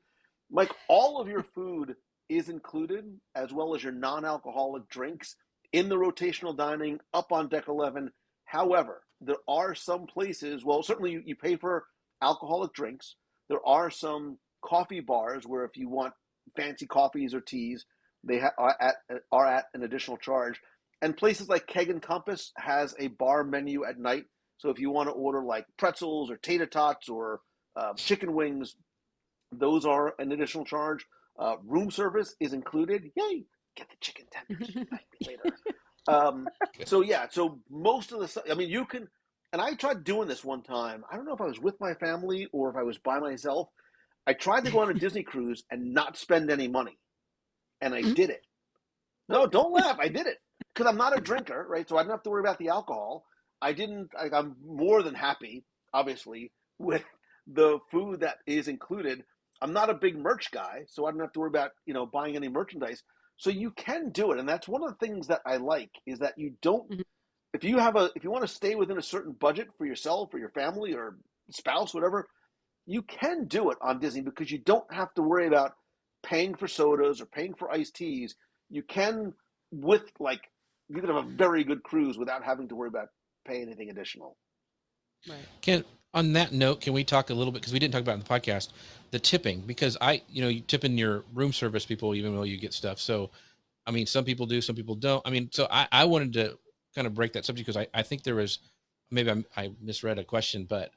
Speaker 1: Mike, all of your food is included, as well as your non-alcoholic drinks in the rotational dining up on deck 11. However, there are some places. Well, certainly you pay for alcoholic drinks. There are some coffee bars where if you want fancy coffees or teas, they are at an additional charge. And places like Keg and Compass has a bar menu at night. So if you want to order like pretzels or tater tots or chicken wings, those are an additional charge. Room service is included. Yay! Get the chicken tenders. Thank me later. So yeah, so most of the, I mean, you can, and I tried doing this one time. I don't know if I was with my family or if I was by myself. I tried to go on a Disney cruise and not spend any money, and I did it. No, don't laugh. I did it because I'm not a drinker, right? So I didn't have to worry about the alcohol. I didn't. I'm more than happy, obviously, with the food that is included. I'm not a big merch guy, so I don't have to worry about buying any merchandise. So you can do it, and that's one of the things that I like is that you don't.
Speaker 3: Mhm.
Speaker 1: If you want to stay within a certain budget for yourself or your family or spouse, whatever, you can do it on Disney because you don't have to worry about paying for sodas or paying for iced teas. You can you can have a very good cruise without having to worry about paying anything additional.
Speaker 3: Right.
Speaker 4: Can on that note, can we talk a little bit because we didn't talk about it in the podcast, the tipping because you tip in your room service people even though you get stuff. So, I mean, some people do, some people don't. I mean, so I wanted to kind of break that subject because I think there was maybe I misread a question, but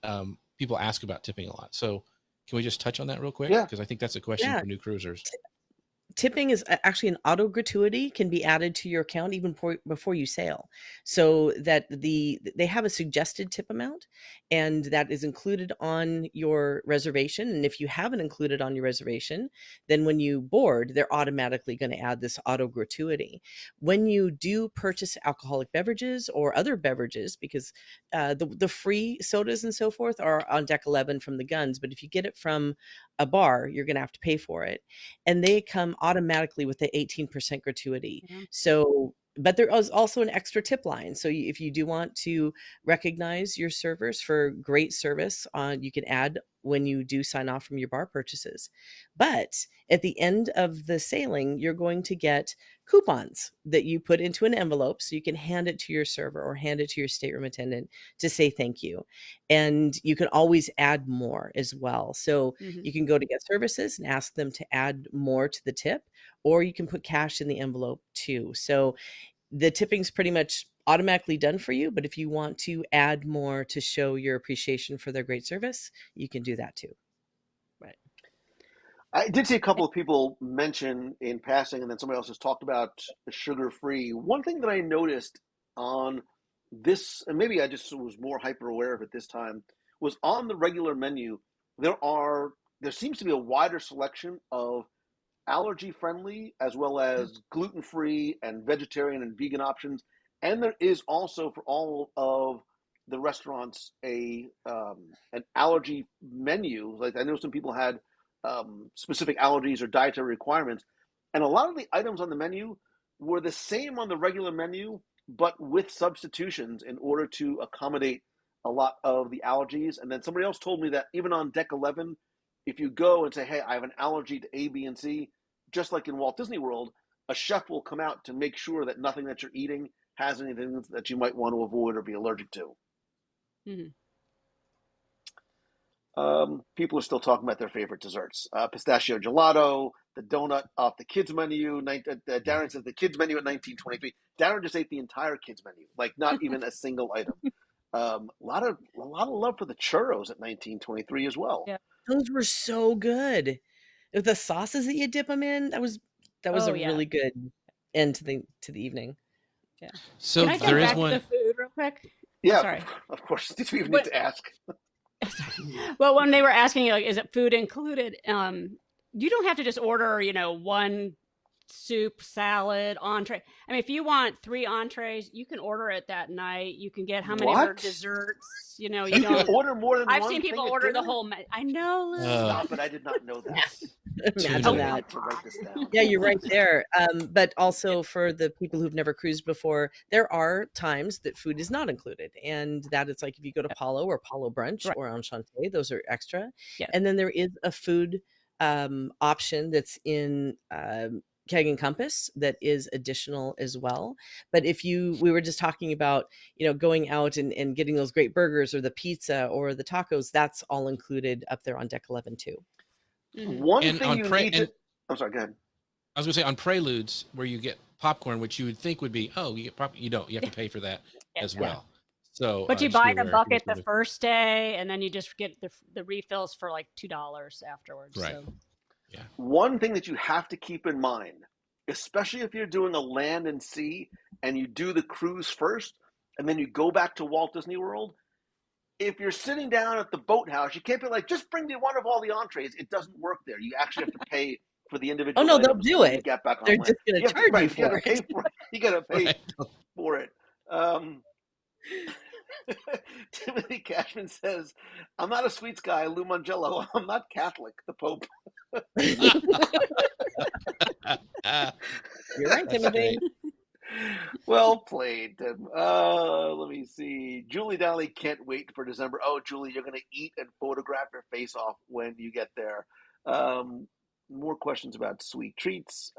Speaker 4: people ask about tipping a lot. So, can we just touch on that real quick?
Speaker 1: Yeah.
Speaker 4: Because I think that's a question
Speaker 2: Yeah.
Speaker 4: for new cruisers.
Speaker 2: Tipping is actually an auto gratuity can be added to your account even before you sail, so that they have a suggested tip amount and that is included on your reservation. And if you haven't included on your reservation, then when you board they're automatically going to add this auto gratuity. When you do purchase alcoholic beverages or other beverages, because the free sodas and so forth are on deck 11 from the guns, but if you get it from a bar you're going to have to pay for it, and they come automatically with the 18% gratuity.
Speaker 3: Yeah.
Speaker 2: So, but there is also an extra tip line. So if you do want to recognize your servers for great service, you can add when you do sign off from your bar purchases. But at the end of the sailing, you're going to get coupons that you put into an envelope so you can hand it to your server or hand it to your stateroom attendant to say thank you. And you can always add more as well. So
Speaker 3: Mhm.
Speaker 2: you can go to guest services and ask them to add more to the tip, or you can put cash in the envelope too. So the tipping's pretty much automatically done for you, but if you want to add more to show your appreciation for their great service, you can do that too.
Speaker 3: Right.
Speaker 1: I did see a couple of people mention in passing, and then somebody else has talked about sugar-free. One thing that I noticed on this, and maybe I just was more hyper aware of it this time, was on the regular menu. There seems to be a wider selection of allergy friendly as well as gluten free and vegetarian and vegan options. And there is also for all of the restaurants an allergy menu. Like I know some people had specific allergies or dietary requirements, and a lot of the items on the menu were the same on the regular menu, but with substitutions in order to accommodate a lot of the allergies. And then somebody else told me that even on deck 11, if you go and say, hey, I have an allergy to A, B, and C, just like in Walt Disney World, a chef will come out to make sure that nothing that you're eating has anything that you might want to avoid or be allergic to.
Speaker 3: Mhm.
Speaker 1: People are still talking about their favorite desserts. Pistachio gelato, the donut off the kids menu. Darren says the kids menu at 1923. Darren just ate the entire kids menu, like not even a single item. A lot of love for the churros at 1923 as well.
Speaker 3: Yeah.
Speaker 2: Those were so good. With the sauces that you dip them in, that was
Speaker 3: Oh,
Speaker 2: a
Speaker 3: yeah.
Speaker 2: really good end to the evening.
Speaker 3: Yeah.
Speaker 4: So
Speaker 3: Can I
Speaker 4: there
Speaker 3: jump
Speaker 4: is
Speaker 3: back to
Speaker 4: one.
Speaker 3: the food real quick?
Speaker 1: Yeah,
Speaker 3: Sorry.
Speaker 1: of course. Did we even need
Speaker 3: What?
Speaker 1: to ask?
Speaker 3: Well, when they were asking, like, is it food included? You don't have to just order, one soup, salad, entree. I mean, if you want 3 entrees, you can order it that night. You can get how many ever
Speaker 1: What?
Speaker 3: desserts. You
Speaker 1: You can
Speaker 3: don't.
Speaker 1: order more than
Speaker 3: I've
Speaker 1: one
Speaker 3: seen people
Speaker 1: thing at
Speaker 3: order the
Speaker 1: dinner?
Speaker 3: whole. I know, Lou.
Speaker 1: Stop it! I did not know that.
Speaker 2: Imagine
Speaker 4: Totally.
Speaker 2: that.
Speaker 1: I need to write this down.
Speaker 2: Yeah, you're right there. But also for the people who've never cruised before, there are times that food is not included, and that it's like if you go to Palo or Palo Brunch
Speaker 3: Right.
Speaker 2: or Enchanté, those are extra.
Speaker 3: Yeah.
Speaker 2: And then there is a food option that's in Keg and Compass that is additional as well. But we were just talking about, going out and getting those great burgers or the pizza or the tacos, that's all included up there on deck 11 too.
Speaker 3: Mhm.
Speaker 1: One
Speaker 4: And
Speaker 1: thing
Speaker 4: on
Speaker 1: you need to.
Speaker 4: and
Speaker 1: I'm sorry. Go ahead.
Speaker 4: I was going to say on Preludes where you get popcorn, which you would think would be, oh, you get popcorn. You don't. You have to pay for that
Speaker 3: Yeah.
Speaker 4: as
Speaker 2: Yeah.
Speaker 4: well. So
Speaker 3: But you
Speaker 4: just be
Speaker 3: buy the
Speaker 4: aware.
Speaker 3: bucket the first day, and then you just get the refills for like $2 afterwards.
Speaker 4: Right.
Speaker 3: So
Speaker 1: One thing that you have to keep in mind, especially if you're doing a land and sea and you do the cruise first and then you go back to Walt Disney World, if you're sitting down at the boathouse, you can't be like, just bring me one of all the entrees. It doesn't work there. You actually have to pay for the
Speaker 2: Oh
Speaker 1: individual
Speaker 2: no, they'll
Speaker 1: items
Speaker 2: do
Speaker 1: when you
Speaker 2: it.
Speaker 1: get back
Speaker 2: They're
Speaker 1: on land.
Speaker 2: just going
Speaker 1: You
Speaker 2: to
Speaker 1: have to,
Speaker 2: charge you
Speaker 1: right? You got
Speaker 2: for
Speaker 1: to pay
Speaker 2: it.
Speaker 1: for it. You got to pay
Speaker 4: Right.
Speaker 1: for it. Timothy Cashman says, "I'm not a sweets guy, Lou Mangello. I'm not Catholic. The Pope."
Speaker 2: You're right,
Speaker 4: That's
Speaker 2: Timothy.
Speaker 4: great.
Speaker 1: Well played, Tim. Let me see. Julie Donnelly can't wait for December. Oh, Julie, you're going to eat and photograph your face off when you get there. More questions about sweet treats.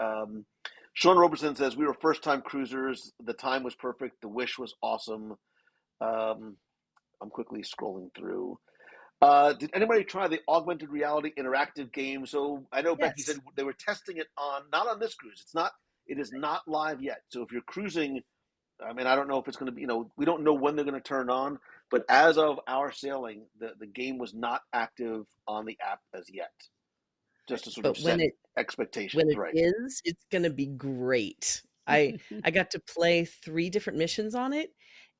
Speaker 1: Sean Robertson says, we were first time cruisers. The time was perfect. The wish was awesome. I'm quickly scrolling through. Did anybody try the augmented reality interactive game? So I know Becky said
Speaker 2: Yes.
Speaker 1: they were testing it not on this cruise. It is not live yet. So if you're cruising, I mean, I don't know if it's going to be, we don't know when they're going to turn on, but as of our sailing, the game was not active on the app as yet. Just to sort of
Speaker 2: But when
Speaker 1: set
Speaker 2: it
Speaker 1: expectations, right?
Speaker 2: is, it's going to be great. I got to play 3 different missions on it,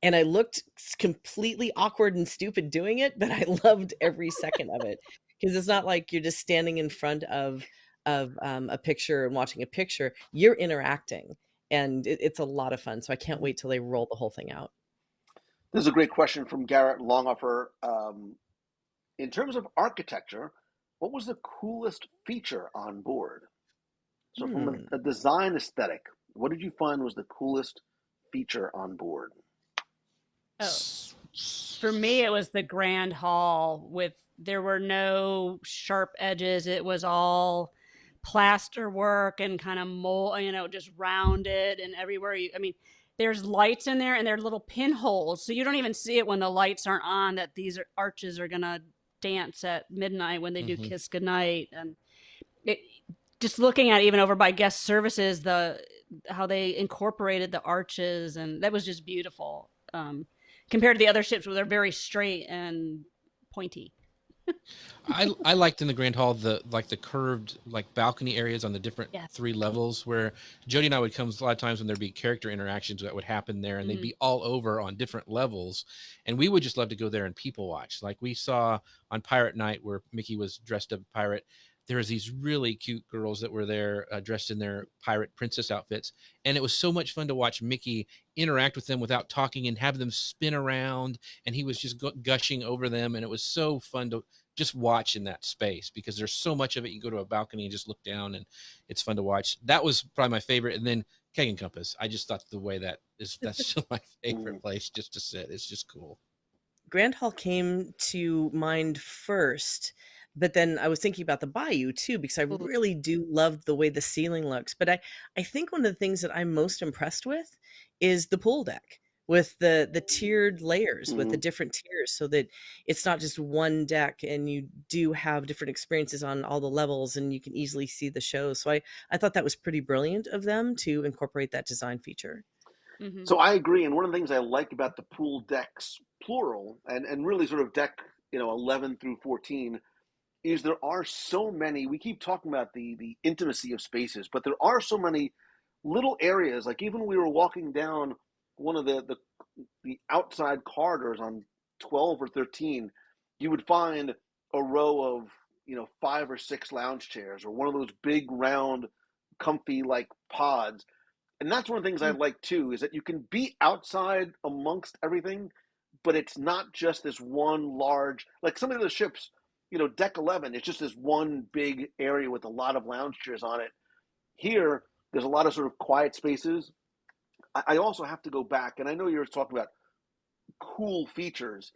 Speaker 2: and I looked completely awkward and stupid doing it, but I loved every second of it because it's not like you're just standing in front of a picture and watching a picture. You're interacting, and it's a lot of fun. So I can't wait till they roll the whole thing out.
Speaker 1: This is a great question from Garrett Longoffer. In terms of architecture, what was the coolest feature on board? So, from
Speaker 2: Hmm.
Speaker 1: a design aesthetic, what did you find was the coolest feature on board?
Speaker 3: Oh, for me, it was the grand hall there were no sharp edges. It was all plaster work and kind of mold, just rounded and everywhere. I mean, there's lights in there and they're little pinholes. So you don't even see it when the lights aren't on that these arches are going to dance at midnight when they do Kiss Goodnight. And it, just looking at it, even over by guest services, how they incorporated the arches, and that was just beautiful. Compared to the other ships where they're very straight and pointy.
Speaker 4: I liked in the Grand Hall the curved balcony areas on the different
Speaker 3: Yes.
Speaker 4: 3 levels where Jody and I would come a lot of times when there'd be character interactions that would happen there, and they'd be all over on different levels, and we would just love to go there and people watch. Like we saw on Pirate Night where Mickey was dressed up pirate. There was these really cute girls that were there dressed in their pirate princess outfits, and it was so much fun to watch Mickey interact with them without talking and have them spin around, and he was just gushing over them, and it was so fun to just watch in that space because there's so much of it. You go to a balcony and just look down, and it's fun to watch. That was probably my favorite. And then Keg and Compass, I just thought the way that's still my favorite place just to sit. It's just cool.
Speaker 2: Grand Hall came to mind first, but then I was thinking about the bayou too because I really do love the way the ceiling looks. But I think one of the things that I'm most impressed with is the pool deck with the tiered layers with the different tiers so that it's not just one deck and you do have different experiences on all the levels and you can easily see the shows. So I thought that was pretty brilliant of them to incorporate that design feature.
Speaker 3: Mm-hmm.
Speaker 1: So I agree. And one of the things I like about the pool decks, plural, and really sort of deck, 11 through 14, is there are so many. We keep talking about the intimacy of spaces, but there are so many little areas. Like even when we were walking down one of the outside corridors on 12 or 13, you would find a row of 5 or 6 lounge chairs, or one of those big round comfy like pods. And that's one of the things I like too, is that you can be outside amongst everything, but it's not just this one large, like some of the ships, deck 11, it's just this one big area with a lot of lounge chairs on it. Here, there's a lot of sort of quiet spaces. I also have to go back, and I know you're talking about cool features.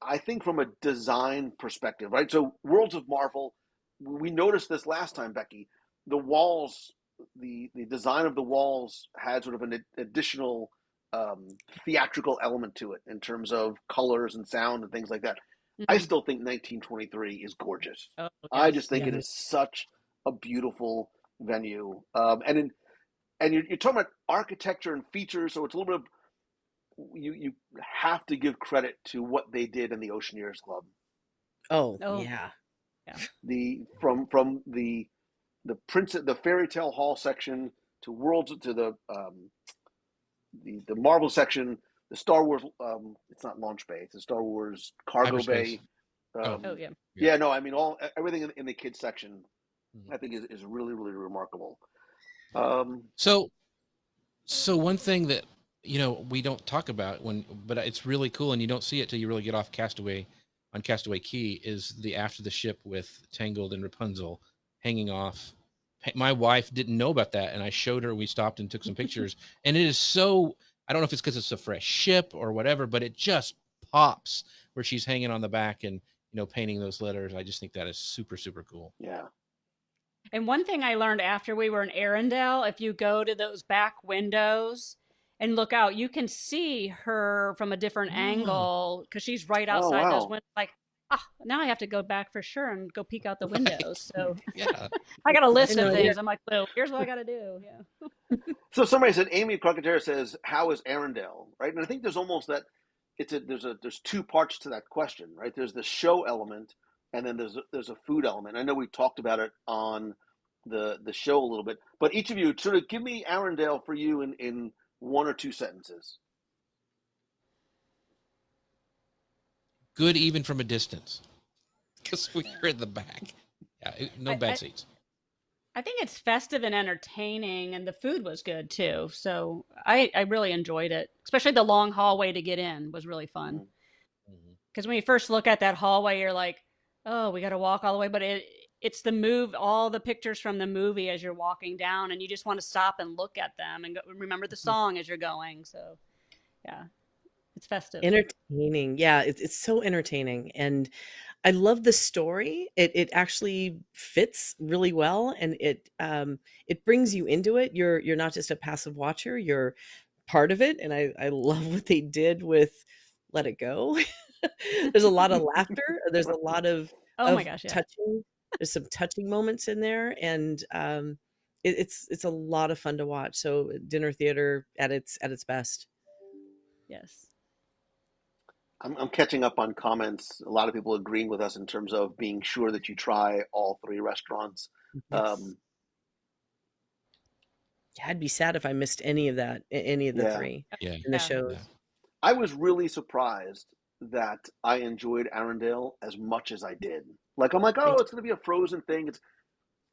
Speaker 1: I think from a design perspective, right? So Worlds of Marvel, we noticed this last time, Becky. The walls, the design of the walls had sort of an additional theatrical element to it in terms of colors and sound and things like that. I
Speaker 3: Mm-hmm.
Speaker 1: still think 1923 is gorgeous.
Speaker 3: Oh,
Speaker 1: I just
Speaker 3: yes.
Speaker 1: think it
Speaker 2: Yeah.
Speaker 1: is such a beautiful venue, and you're talking about architecture and features, so it's a little bit of you have to give credit to what they did in the Oceaneers Club.
Speaker 2: Oh,
Speaker 3: Oh,
Speaker 2: yeah.
Speaker 3: yeah.
Speaker 1: From the fairy tale hall section to worlds to the Marvel section, the Star Wars it's not launch bay, it's the Star Wars cargo
Speaker 4: Hyperspace.
Speaker 1: bay.
Speaker 4: Oh,
Speaker 3: Oh, yeah.
Speaker 1: Yeah, no, I mean everything in the kids section,
Speaker 4: Mhm.
Speaker 1: I think is really really remarkable.
Speaker 4: So one thing that we don't talk about but it's really cool, and you don't see it till you really get off Castaway Key, is the after the ship with Tangled and Rapunzel hanging off. My wife didn't know about that, and I showed her. We stopped and took some pictures, and it is so. I don't know if it's because it's a fresh ship or whatever, but it just pops where she's hanging on the back and painting those letters. I just think that is super super cool.
Speaker 1: yeah.
Speaker 3: And one thing I learned after we were in Arendelle, if you go to those back windows and look out, you can see her from a different
Speaker 4: Oh,
Speaker 3: angle because she's right
Speaker 1: Oh
Speaker 3: outside those
Speaker 1: wow.
Speaker 3: windows. Like, now I have to go back for sure and go peek out the
Speaker 4: right.
Speaker 3: windows. So
Speaker 4: Yeah.
Speaker 3: I got a
Speaker 2: I
Speaker 3: list of
Speaker 2: know.
Speaker 3: things. I'm like, well, here's what I got to do. Yeah.
Speaker 1: So somebody said, Amy Crocodera says, "How is Arendelle?" Right, and I think there's almost that. There's 2 parts to that question, right? There's the show element, and then there's a food element. I know we talked about it on the show a little bit, but each of you sort of give me Arendelle for you in 1 or 2 sentences.
Speaker 4: Good even from a distance because we were in the back. Yeah, no
Speaker 3: I,
Speaker 4: bad
Speaker 3: I,
Speaker 4: seats.
Speaker 3: I think it's festive and entertaining, and the food was good too. So I really enjoyed it, especially the long hallway to get in was really fun.
Speaker 1: Mm-hmm.
Speaker 4: Mhm.
Speaker 3: Because when you first look at that hallway, you're like, oh, we got to walk all the way. But it's all the pictures from the movie as you're walking down, and you just want to stop and look at them and remember the song as you're going. So, yeah, it's festive.
Speaker 2: Entertaining. Yeah, it's so entertaining, and I love the story. It actually fits really well, and it brings you into it. You're not just a passive watcher, you're part of it, and I love what they did with Let It Go. There's a lot of laughter, there's a lot
Speaker 3: Oh my
Speaker 2: of
Speaker 3: gosh, yeah.
Speaker 2: touching there's some touching moments in there, and, it's a lot of fun to watch, so dinner theater at its best.
Speaker 3: Yes.
Speaker 1: I'm catching up on comments. A lot of people agreeing with us in terms of being sure that you try all 3 restaurants.
Speaker 2: Yes.
Speaker 1: Um,
Speaker 2: Yeah, I'd be sad if I missed any of that, any of the
Speaker 1: yeah,
Speaker 2: 3
Speaker 4: Yeah.
Speaker 2: in the
Speaker 3: Yeah.
Speaker 2: shows.
Speaker 4: Yeah.
Speaker 1: I was really surprised that I enjoyed Arendelle as much as I did. Like I'm like,
Speaker 2: Me
Speaker 1: oh,
Speaker 2: too.
Speaker 1: it's going to be a Frozen thing. It's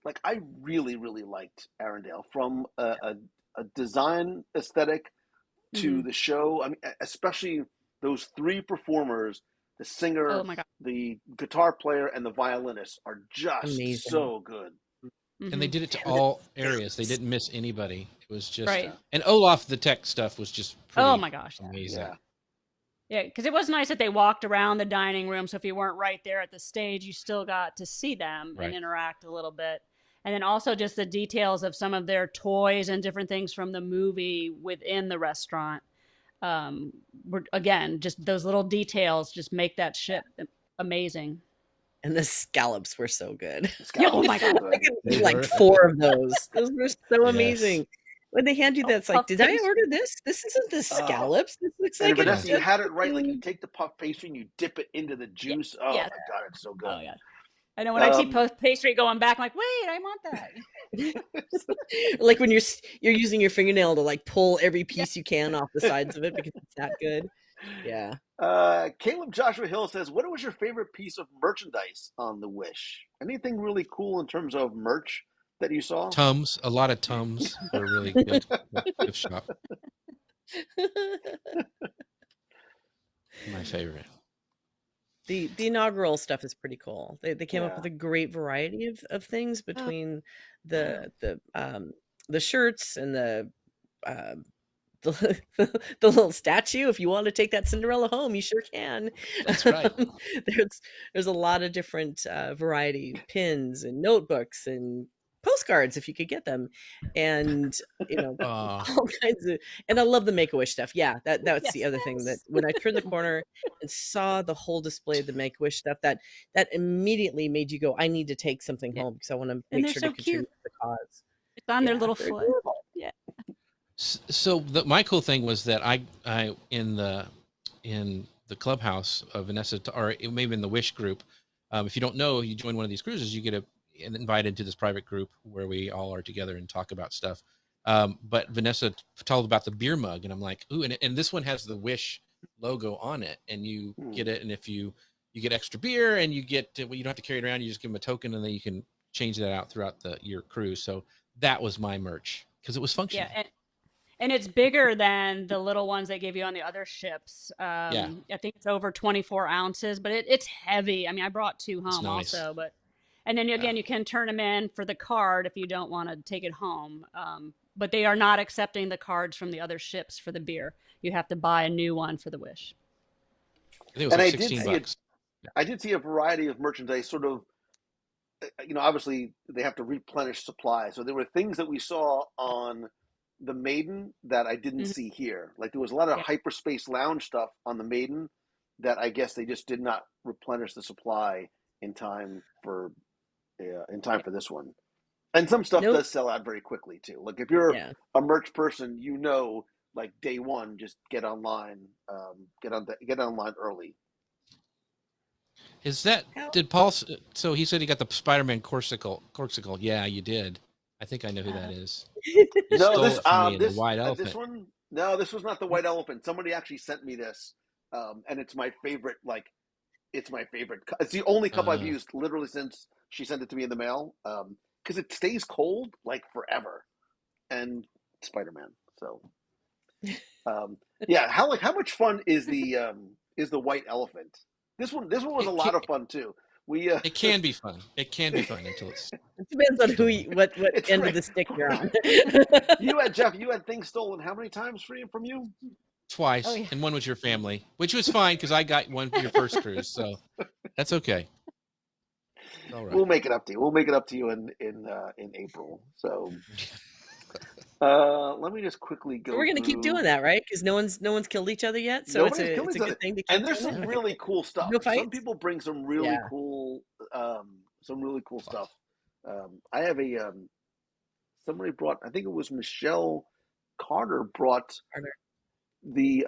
Speaker 1: like I really, really liked Arendelle from a design aesthetic
Speaker 3: Mm-hmm.
Speaker 1: to the show. I mean, especially those 3 performers, the
Speaker 3: Oh
Speaker 1: singer,
Speaker 3: my god.
Speaker 1: the guitar player, and the violinist are just
Speaker 2: Amazing.
Speaker 1: so good.
Speaker 4: And they
Speaker 3: Mm-hmm.
Speaker 4: did it to
Speaker 2: And the
Speaker 4: all areas. They
Speaker 2: dance.
Speaker 4: didn't miss anybody. It was just,
Speaker 3: Right.
Speaker 1: Yeah,
Speaker 4: and Olaf, the tech stuff was just
Speaker 3: Oh
Speaker 4: pretty
Speaker 3: my gosh. Yeah.
Speaker 4: amazing.
Speaker 1: yeah.
Speaker 3: Yeah, because it was nice that they walked around the dining room. So if you weren't right there at the stage, you still got to see them and
Speaker 4: Right.
Speaker 3: interact a little bit. And then also just the details of some of their toys and different things from the movie within the restaurant. Were again just those little details just make that ship amazing.
Speaker 2: And the scallops were so good.
Speaker 1: The
Speaker 3: Yeah. Oh
Speaker 1: scallops are
Speaker 3: my
Speaker 1: so
Speaker 3: god.
Speaker 2: I
Speaker 1: good.
Speaker 2: could
Speaker 4: They
Speaker 2: eat like
Speaker 4: were.
Speaker 2: 4 of those. Those were so
Speaker 4: Yes.
Speaker 2: amazing. when they hand you that, it's like,
Speaker 3: Puff
Speaker 2: did I
Speaker 3: pastry.
Speaker 2: order this? This isn't the
Speaker 1: Oh,
Speaker 2: scallops. This looks
Speaker 1: and
Speaker 2: like
Speaker 1: Vanessa,
Speaker 2: it's
Speaker 1: you
Speaker 2: just
Speaker 1: had it right. Like you
Speaker 2: fucking
Speaker 1: take the puff pastry and you dip it into the
Speaker 3: Yeah.
Speaker 1: juice. Oh
Speaker 3: Yes.
Speaker 1: my god, it's so
Speaker 3: Oh
Speaker 1: good.
Speaker 3: yeah. I know when I see
Speaker 1: Um,
Speaker 3: puff pastry going back, I'm like, wait, I want that.
Speaker 2: like when you're using your fingernail to like pull every
Speaker 3: Yeah.
Speaker 2: piece you can off the sides of it because it's that good. Yeah.
Speaker 1: Caleb Joshua Hill says, "What was your favorite piece of merchandise on the Wish? Anything really cool in terms of merch that you saw?"
Speaker 4: Tums, a lot of Tums were really good gift shop. My favorite.
Speaker 2: The inaugural stuff is pretty cool. They came up
Speaker 1: Yeah.
Speaker 2: with a great variety of things between the the shirts and um the, the little statue. If you want to take that Cinderella home, you sure can.
Speaker 4: That's right.
Speaker 2: there's there's a lot of different variety, pins and notebooks and postcards if you could get them, and you know
Speaker 4: Uh,
Speaker 2: all kinds of. And I love the Make a Wish stuff. Yeah, that's the
Speaker 3: Yes.
Speaker 2: other thing that when I turned the corner and saw the whole display of the Make a Wish stuff, that immediately made you go, I need to take something
Speaker 3: Yeah.
Speaker 2: home because I want to
Speaker 3: And
Speaker 2: make
Speaker 3: they're
Speaker 2: sure to
Speaker 3: so
Speaker 2: contribute
Speaker 3: cute.
Speaker 2: to the cause.
Speaker 3: It's on their
Speaker 2: Yeah,
Speaker 3: little
Speaker 2: they're
Speaker 3: foot.
Speaker 2: adorable.
Speaker 3: Yeah.
Speaker 4: so my cool thing was that I in the clubhouse of Vanessa, or maybe in the Wish group, if you don't know, you join one of these cruises, you get invited to this private group where we all are together and talk about stuff. But Vanessa told about the beer mug, and I'm like, ooh, and this one has the Wish logo on it, and you get it, and if you get extra beer, and you get well, you don't have to carry it around, you just give them a token, and then you can change that out throughout your cruise. So that was my merch because it was
Speaker 3: Yeah.
Speaker 4: functional.
Speaker 3: And it's bigger than the little ones they give you on the other ships.
Speaker 4: Yeah,
Speaker 3: I think it's over 24 ounces, but it's heavy. I mean, I brought two
Speaker 4: it's
Speaker 3: home
Speaker 4: nice.
Speaker 3: also, but and then
Speaker 4: Yeah.
Speaker 3: again, you can turn them in for the card if you don't want to take it home. But they are not accepting the cards from the other ships for the beer. You have to buy a new one for the Wish.
Speaker 4: I think it was
Speaker 1: And
Speaker 4: like
Speaker 1: I did
Speaker 4: 16
Speaker 1: see
Speaker 4: bucks.
Speaker 1: I did see a variety of merchandise. Sort of, obviously they have to replenish supply. So there were things that we saw on the Maiden that I didn't
Speaker 3: Mhm.
Speaker 1: see here. Like there was a lot of
Speaker 3: Yeah.
Speaker 1: hyperspace lounge stuff on the Maiden that I guess they just did not replenish the supply in time for
Speaker 3: Yeah.
Speaker 1: for this one. And some stuff
Speaker 2: Nope.
Speaker 1: does sell out very quickly too. Like if you're
Speaker 2: Yeah.
Speaker 1: a merch person, like day one, just get online, get online early.
Speaker 4: Is that
Speaker 2: How
Speaker 4: did Paul? So he said he got the Spider-Man Corsicle. Corsicle. Yeah, you did. I think I know who that is. You
Speaker 1: No,
Speaker 4: stole it from me in the
Speaker 1: this
Speaker 4: White
Speaker 1: this
Speaker 4: Elephant.
Speaker 1: one. No, this was not the white elephant. Somebody actually sent me this, and it's my favorite. Like, it's my favorite. It's the only cup I've
Speaker 4: Uh,
Speaker 1: used literally since she sent it to me in the mail. Because it stays cold like forever, and Spider Man. So, yeah. How much fun is the white elephant? This one was a
Speaker 4: it can
Speaker 1: lot of fun too. We
Speaker 4: it can be fun. It can be fun until it's
Speaker 2: It depends on who
Speaker 4: stolen.
Speaker 2: you, what
Speaker 1: it's
Speaker 2: end of
Speaker 1: great.
Speaker 2: the stick you're on.
Speaker 1: You had things stolen how many times from you?
Speaker 4: Twice,
Speaker 3: Oh yeah.
Speaker 4: and one was your family, which was fine because I got one for your first cruise, so that's okay. All right.
Speaker 1: We'll make it up to you. We'll make it up to you in April. So let me just quickly
Speaker 2: So
Speaker 1: go
Speaker 2: we're gonna keep doing
Speaker 1: through.
Speaker 2: that, right? Because no one's killed each other yet, so
Speaker 1: Nobody's killing
Speaker 2: it's
Speaker 1: each
Speaker 2: a
Speaker 1: other,
Speaker 2: good thing to keep
Speaker 1: and there's
Speaker 2: doing
Speaker 1: some
Speaker 2: that.
Speaker 1: really cool stuff.
Speaker 2: No
Speaker 1: Some
Speaker 2: fights.
Speaker 1: people bring
Speaker 2: Yeah.
Speaker 1: some really cool stuff. I have somebody brought. I think it was Michelle Carter brought
Speaker 2: Harder.
Speaker 1: the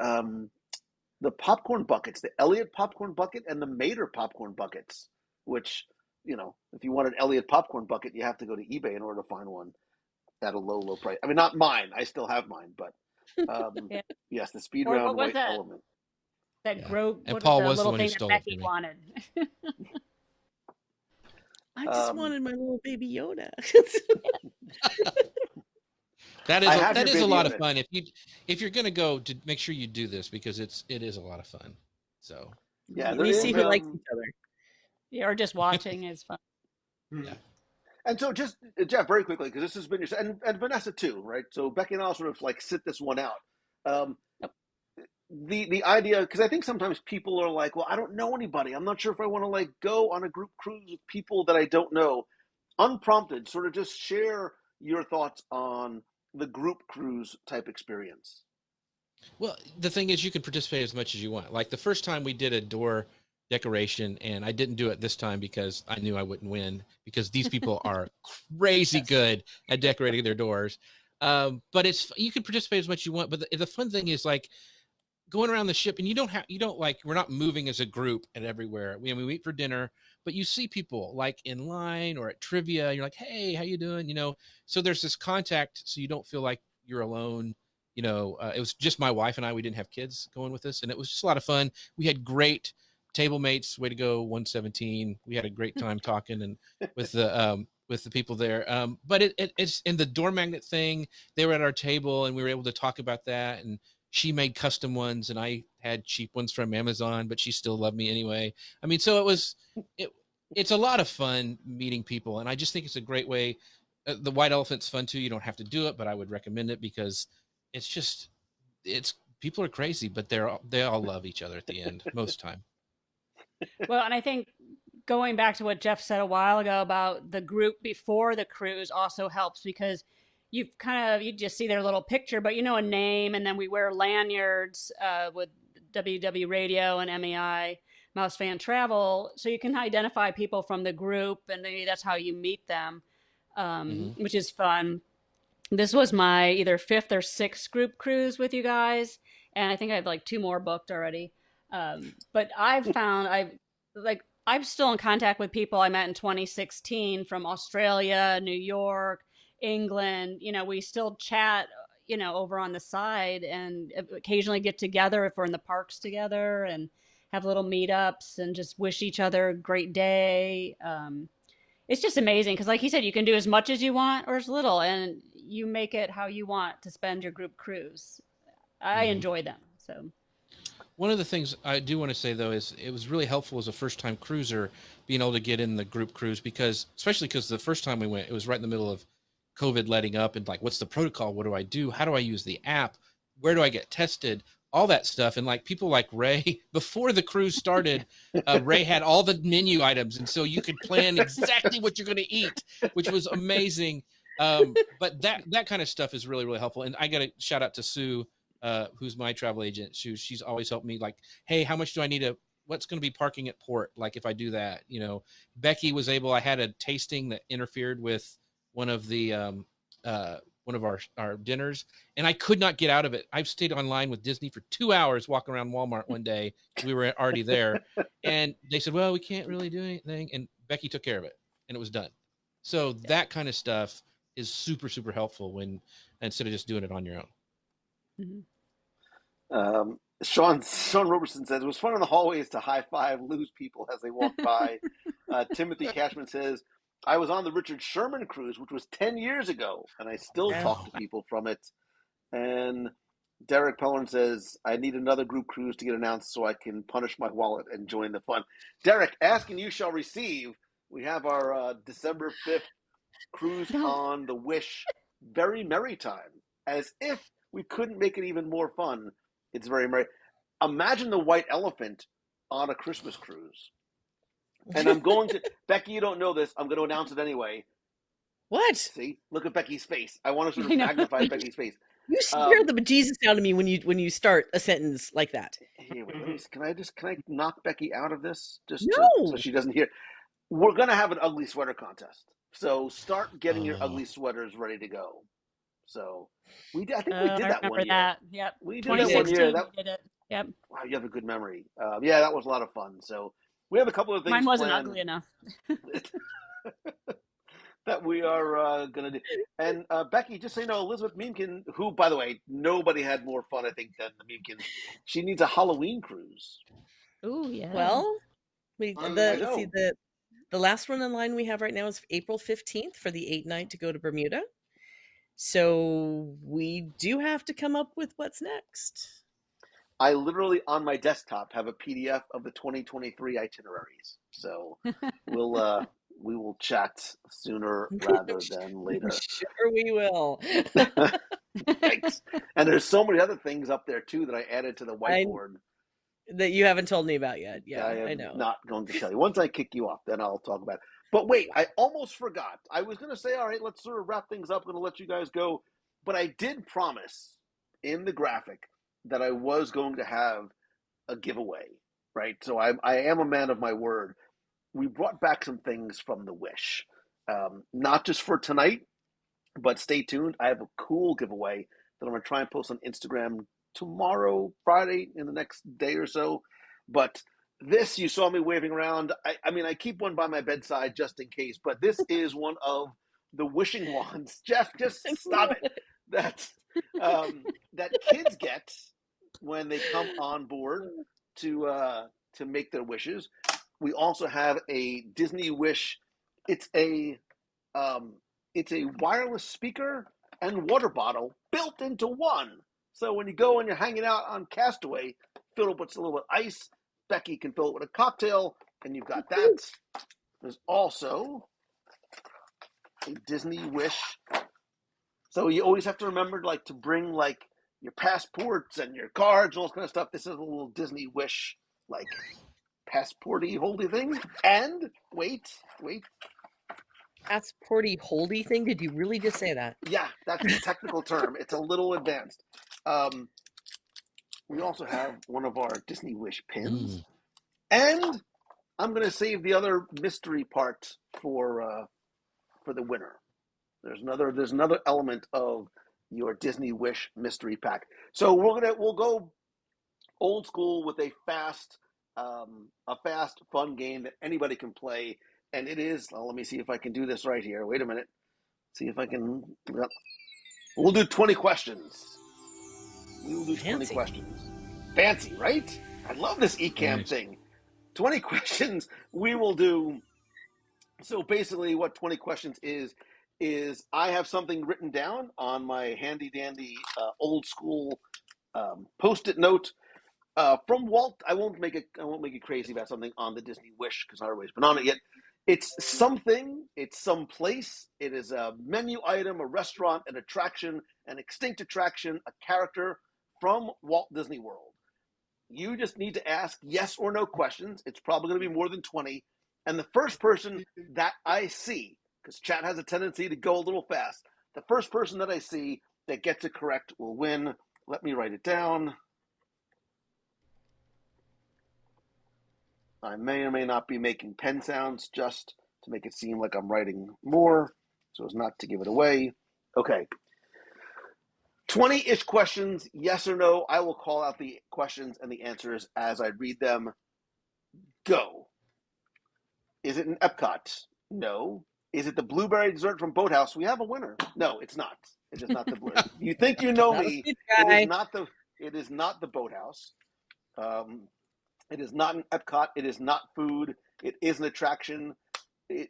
Speaker 1: popcorn buckets, the Elliott popcorn bucket and the Mater popcorn buckets. Which if you want an Elliott popcorn bucket, you have to go to eBay in order to find one at a low price. I mean, not mine. I still have mine, but
Speaker 3: Yeah.
Speaker 1: yes, the speed
Speaker 3: Or
Speaker 1: round
Speaker 3: what was
Speaker 1: white
Speaker 3: that?
Speaker 1: element.
Speaker 3: That
Speaker 4: Yeah. And
Speaker 3: what was
Speaker 4: Paul
Speaker 3: the
Speaker 4: was the
Speaker 3: little
Speaker 4: one who
Speaker 3: thing that
Speaker 4: stole it
Speaker 3: Becky
Speaker 4: from me.
Speaker 3: wanted?
Speaker 2: I just
Speaker 1: Um,
Speaker 2: wanted my little baby Yoda.
Speaker 4: That
Speaker 1: I
Speaker 4: is
Speaker 1: have
Speaker 4: that
Speaker 1: your
Speaker 4: is a
Speaker 1: baby
Speaker 4: lot of
Speaker 1: Yoda.
Speaker 4: fun. If you're gonna go, to make sure you do this because it is a lot of fun. So
Speaker 1: Yeah,
Speaker 2: And
Speaker 1: there
Speaker 2: you see
Speaker 1: is.
Speaker 2: who likes each other.
Speaker 3: Yeah, or just watching is fun.
Speaker 4: yeah.
Speaker 1: And so, just Jeff, very quickly, because this has been your and Vanessa too, right? So Becky and I'll sort of like sit this one out. Um,
Speaker 3: Yep.
Speaker 1: the idea, because I think sometimes people are like, well, I don't know anybody. I'm not sure if I want to like go on a group cruise with people that I don't know. Unprompted, sort of just share your thoughts on the group cruise type experience.
Speaker 4: Well, the thing is, you can participate as much as you want. Like the first time we did a door decoration, and I didn't do it this time because I knew I wouldn't win because these people are crazy
Speaker 3: Yes.
Speaker 4: good at decorating their doors. But you can participate as much as you want. But the fun thing is like going around the ship, and you don't like, we're not moving as a group and everywhere. We meet for dinner, but you see people like in line or at trivia. And you're like, hey, how you doing? So there's this contact, so you don't feel like you're alone. It was just my wife and I. We didn't have kids going with us, and it was just a lot of fun. We had great table mates. Way to go, 117. We had a great time talking and with the people there. But it's in the door magnet thing. They were at our table, and we were able to talk about that. And she made custom ones, and I had cheap ones from Amazon, but she still loved me anyway. I mean, so it's a lot of fun meeting people, and I just think it's a great way. The white elephant's fun too. You don't have to do it, but I would recommend it because it's people are crazy, but they all love each other at the end most time.
Speaker 3: Well, and I think going back to what Jeff said a while ago about the group before the cruise also helps because you just see their little picture, but a name, and then we wear lanyards with WW Radio and MEI Mouse Fan Travel, so you can identify people from the group, and maybe that's how you meet them, which is fun. This was my either fifth or sixth group cruise with you guys, and I think I have like two more booked already. But I've found I'm still in contact with people I met in 2016 from Australia, New York, England. We still chat, over on the side, and occasionally get together if we're in the parks together and have little meetups and just wish each other a great day. It's just amazing because, like you said, you can do as much as you want or as little, and you make it how you want to spend your group cruise. I enjoy them. So
Speaker 4: one of the things I do want to say though is it was really helpful as a first time cruiser being able to get in the group cruise especially because the first time we went, it was right in the middle of COVID letting up, and like, what's the protocol? What do I do? How do I use the app? Where do I get tested? All that stuff. And like people like Ray, before the cruise started, Ray had all the menu items. And so you could plan exactly what you're going to eat, which was amazing. But that kind of stuff is really, really helpful. And I got to shout out to Sue, who's my travel agent. She's always helped me like, hey, how much do I need what's going to be parking at port? Like if I do that, Becky was I had a tasting that interfered with one of our dinners, and I could not get out of it. I've stayed online with Disney for 2 hours walking around Walmart one day. We were already there, and they said, well, we can't really do anything. And Becky took care of it, and it was done. So that kind of stuff is super, super helpful instead of just doing it on your own.
Speaker 1: Mm-hmm. Sean Robertson says, it was fun in the hallways to high five, lose people as they walk by. Timothy Cashman says, I was on the Richard Sherman cruise, which was 10 years ago, and I still talk to people from it. And Derek Pellerin says, I need another group cruise to get announced so I can punish my wallet and join the fun. Derek, ask and you shall receive. We have our December 5th cruise on the Wish, Very Merry Time. As if we couldn't make it even more fun. It's very merry. Imagine the white elephant on a Christmas cruise. And I'm going to, Becky, you don't know this. I'm going to announce it anyway.
Speaker 2: What?
Speaker 1: See, look at Becky's face. I want to sort of magnify Becky's face.
Speaker 2: You scare the bejesus out of me when you start a sentence like that.
Speaker 1: Here, wait, can I knock Becky out of this so she doesn't hear? We're gonna have an ugly sweater contest. So start getting your ugly sweaters ready to go. So I think we did that one year.
Speaker 3: That. Yep.
Speaker 1: We did that one year.
Speaker 3: We did it. Yep.
Speaker 1: Wow, you have a good memory. Yeah, that was a lot of fun. So we have a couple of things.
Speaker 3: Mine wasn't ugly enough.
Speaker 1: that we are going to do. And Becky, just so you know, Elizabeth Meemkin, who, by the way, nobody had more fun, I think, than the Meemkins. She needs a Halloween cruise.
Speaker 3: Oh, yeah.
Speaker 2: Well, let's see, the last one in line we have right now is April 15th for the 8-night to go to Bermuda. So we do have to come up with what's next.
Speaker 1: I literally, on my desktop, have a PDF of the 2023 itineraries. So we will chat sooner rather than later.
Speaker 2: Sure we will.
Speaker 1: Thanks. And there's so many other things up there, too, that I added to the whiteboard.
Speaker 2: That you haven't told me about yet. Yeah,
Speaker 1: I
Speaker 2: know.
Speaker 1: Not going to tell you. Once I kick you off, then I'll talk about it. But wait, I almost forgot. I was going to say, all right, let's sort of wrap things up. I'm going to let you guys go. But I did promise in the graphic that I was going to have a giveaway, right? So I am a man of my word. We brought back some things from the Wish, not just for tonight, But stay tuned. I have a cool giveaway that I'm going to try and post on Instagram tomorrow, Friday, in the next day or so. But this, you saw me waving around. I mean, I keep one by my bedside just in case, but this is one of the wishing wands. Jeff, just stop it. That kids get when they come on board to make their wishes. We also have a Disney Wish. It's a um, it's a wireless speaker and water bottle built into one. So when you go and you're hanging out on Castaway, fill it with a little bit of ice. Becky can fill it with a cocktail, and you've got that. There's also a Disney Wish. So you always have to remember, like, to bring like your passports and your cards, all this kind of stuff. This is a little Disney Wish, like, passporty holdy thing. And wait,
Speaker 2: Passporty holdy thing? Did you really just say that?
Speaker 1: yeah, that's the technical term. It's a little advanced. We also have one of our Disney Wish pins, and I'm going to save the other mystery part for the winner. There's another element of your Disney Wish mystery pack. So we'll go old school with a fast, fun game that anybody can play, and it is. Let me see if I can do this right here. Wait a minute. See if I can. We'll do 20 questions. We will do 20 questions. Fancy, right? I love this eCam thing. 20 questions we will do. So basically what 20 questions is I have something written down on my handy dandy old school post-it note from Walt. I won't make it crazy about something on the Disney Wish because I've always been on it yet. It's something, it's some place, it is a menu item, a restaurant, an attraction, an extinct attraction, a character from Walt Disney World. You just need to ask yes or no questions. It's probably going to be more than 20. And the first person that I see, because chat has a tendency to go a little fast, the first person that I see that gets it correct will win. Let me write it down. I may or may not be making pen sounds just to make it seem like I'm writing more, so as not to give it away. Okay. 20-ish questions, yes or no. I will call out the questions and the answers as I read them. Go. Is it an Epcot? No. Is it the blueberry dessert from Boathouse? We have a winner. No, it's not. It is not the blue. You think you know me? It is not the. It is not the Boathouse. It is not an Epcot. It is not food. It is an attraction. Is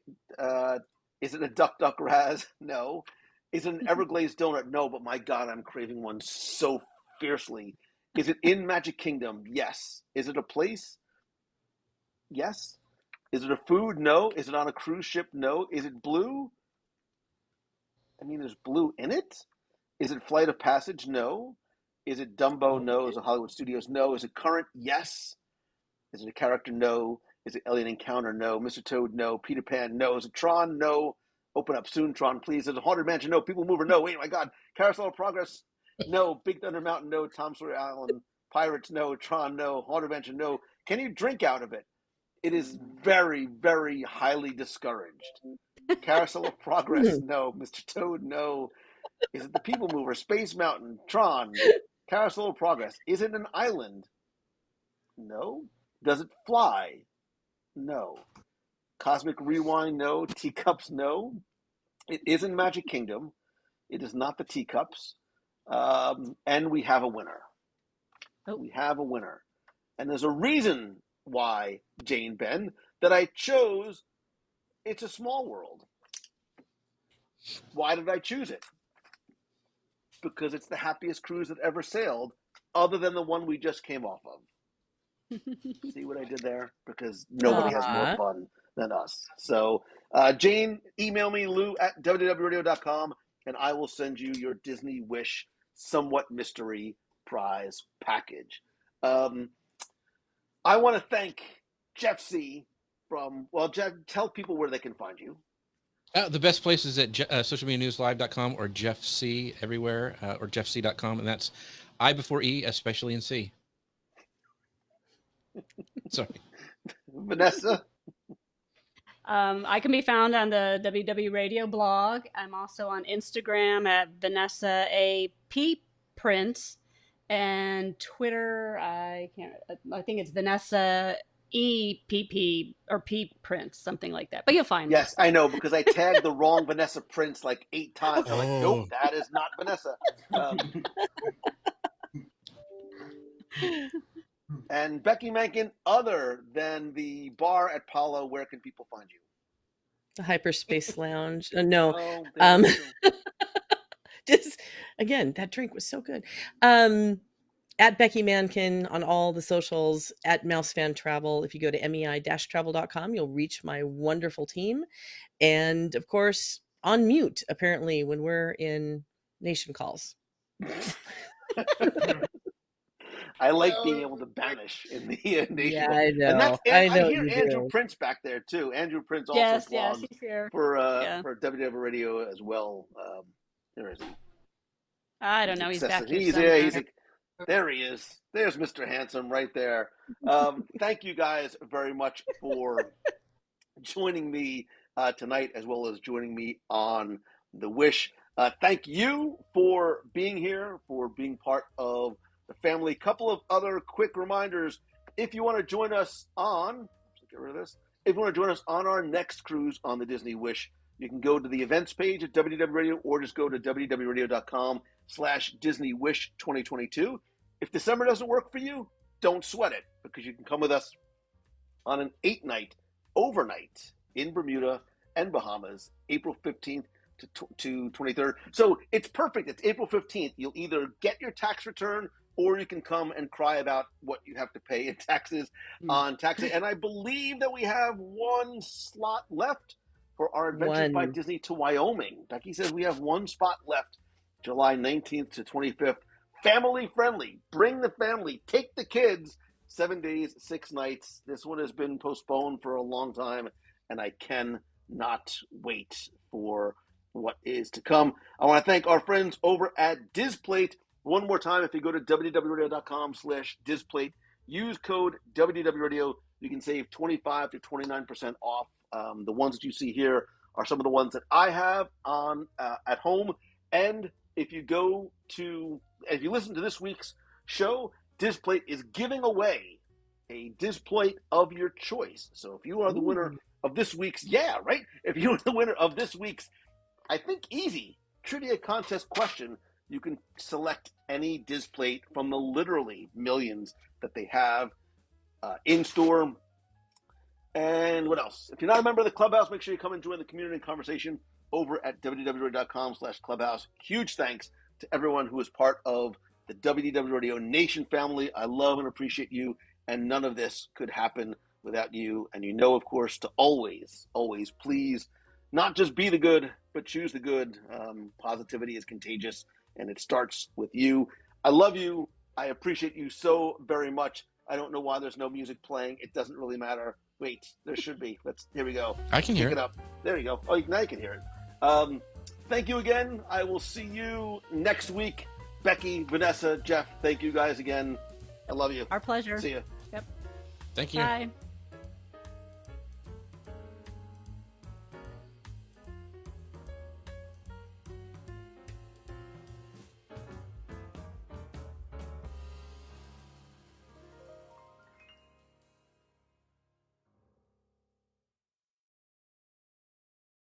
Speaker 1: it a Duck Duck Raz? No. Is it an Everglazed donut? No, but my God, I'm craving one so fiercely. Is it in Magic Kingdom? Yes. Is it a place? Yes. Is it a food? No. Is it on a cruise ship? No. Is it blue? I mean, there's blue in it. Is it Flight of Passage? No. Is it Dumbo? No. Is it Hollywood Studios? No. Is it current? Yes. Is it a character? No. Is it Alien Encounter? No. Mr. Toad? No. Peter Pan? No. Is it Tron? No. Open up soon, Tron, please. Is it Haunted Mansion? No. People Mover? No. Wait, my God. Carousel of Progress? No. Big Thunder Mountain? No. Tom Sawyer Island? Pirates? No. Tron? No. Haunted Mansion? No. Can you drink out of it? It is very, very highly discouraged. Carousel of Progress? No. Mr. Toad? No. Is it the People Mover? Space Mountain? Tron? Carousel of Progress? Is it an island? No. Does it fly? No. Cosmic Rewind? No. Teacups? No. It is in Magic Kingdom. It is not the teacups. And we have a winner. We have a winner. And there's a reason why, Jane Ben, that I chose It's a Small World. Why did I choose it? Because it's the happiest cruise that ever sailed, other than the one we just came off of. See what I did there? Because nobody has more fun than us. So, Jane, email me, lou@www.radio.com, and I will send you your Disney Wish somewhat mystery prize package. I want to thank Jeff C. Jeff, tell people where they can find you.
Speaker 4: The best place is at socialmedianewslive.com or Jeff C everywhere, or jeffc.com, and that's I before E, especially in C. Sorry.
Speaker 1: Vanessa?
Speaker 3: I can be found on the WW Radio blog. I'm also on Instagram at Vanessa A. P. Prince, and Twitter. I think it's Vanessa EPP or P Prince, something like that. But you'll find me.
Speaker 1: Yes, I know, because I tagged the wrong Vanessa Prince like 8 times. I'm like,
Speaker 4: Oh.
Speaker 1: nope, that is not Vanessa. And Becky Mankin, other than the bar at Palo, where can people find you?
Speaker 2: The Hyperspace Lounge. No.
Speaker 1: Oh, there you go.
Speaker 2: Just again, that drink was so good. At Becky Mankin on all the socials, at Mouse Fan Travel. If you go to mei-travel.com, you'll reach my wonderful team. And of course, on mute, apparently, when we're in nation calls.
Speaker 1: I like being able to banish in the nation.
Speaker 2: Yeah, I know.
Speaker 1: And that's,
Speaker 2: I know
Speaker 1: hear
Speaker 2: you
Speaker 1: Andrew
Speaker 2: do.
Speaker 1: Prince back there too. Andrew Prince also
Speaker 3: Yes,
Speaker 1: blogs
Speaker 3: he's here.
Speaker 1: for WW Radio as well. Where is he?
Speaker 3: I don't know. He's back here
Speaker 1: He's
Speaker 3: somewhere.
Speaker 1: there he is. There's Mr. Handsome right there. Thank you guys very much for joining me tonight, as well as joining me on The Wish. Thank you for being here, for being part of the family. Couple of other quick reminders. If you want to join us on, get rid of this. If you want to join us on our next cruise on the Disney Wish, you can go to the events page at WW Radio, or just go to www.radio.com/Disney Wish 2022. If December doesn't work for you, don't sweat it, because you can come with us on an 8-night overnight in Bermuda and Bahamas, April 15th to 23rd. So it's perfect. It's April 15th. You'll either get your tax return, or you can come and cry about what you have to pay in taxes on tax day. And I believe that we have one slot left for our Adventures by Disney to Wyoming. Becky says we have one spot left, July 19th to 25th. Family friendly. Bring the family. Take the kids. 7 days, 6 nights. This one has been postponed for a long time, and I cannot wait for what is to come. I want to thank our friends over at Displate. One more time, if you go to www.radio.com/Displate, use code WDWRadio, you can save 25 to 29% off. The ones that you see here are some of the ones that I have on at home. And if you listen to this week's show, Displate is giving away a Displate of your choice. So if you are the winner of this week's, if you are the winner of this week's, I think, easy trivia contest question, you can select any Displate from the literally millions that they have in store. And what else? If you're not a member of the Clubhouse, make sure you come and join the community conversation over at www.com/Clubhouse. Huge thanks to everyone who is part of the WDW Radio Nation family. I love and appreciate you, and none of this could happen without you. And you know, of course, to always, always, please, not just be the good, but choose the good. Positivity is contagious, and it starts with you. I love you. I appreciate you so very much. I don't know why there's no music playing. It doesn't really matter. Wait, there should be. Here we go.
Speaker 4: I can hear
Speaker 1: it up. There you go. Oh, now you can hear it. Thank you again. I will see you next week. Becky, Vanessa, Jeff, thank you guys again. I love you.
Speaker 3: Our pleasure.
Speaker 1: See you.
Speaker 3: Yep.
Speaker 4: Thank you.
Speaker 3: Bye.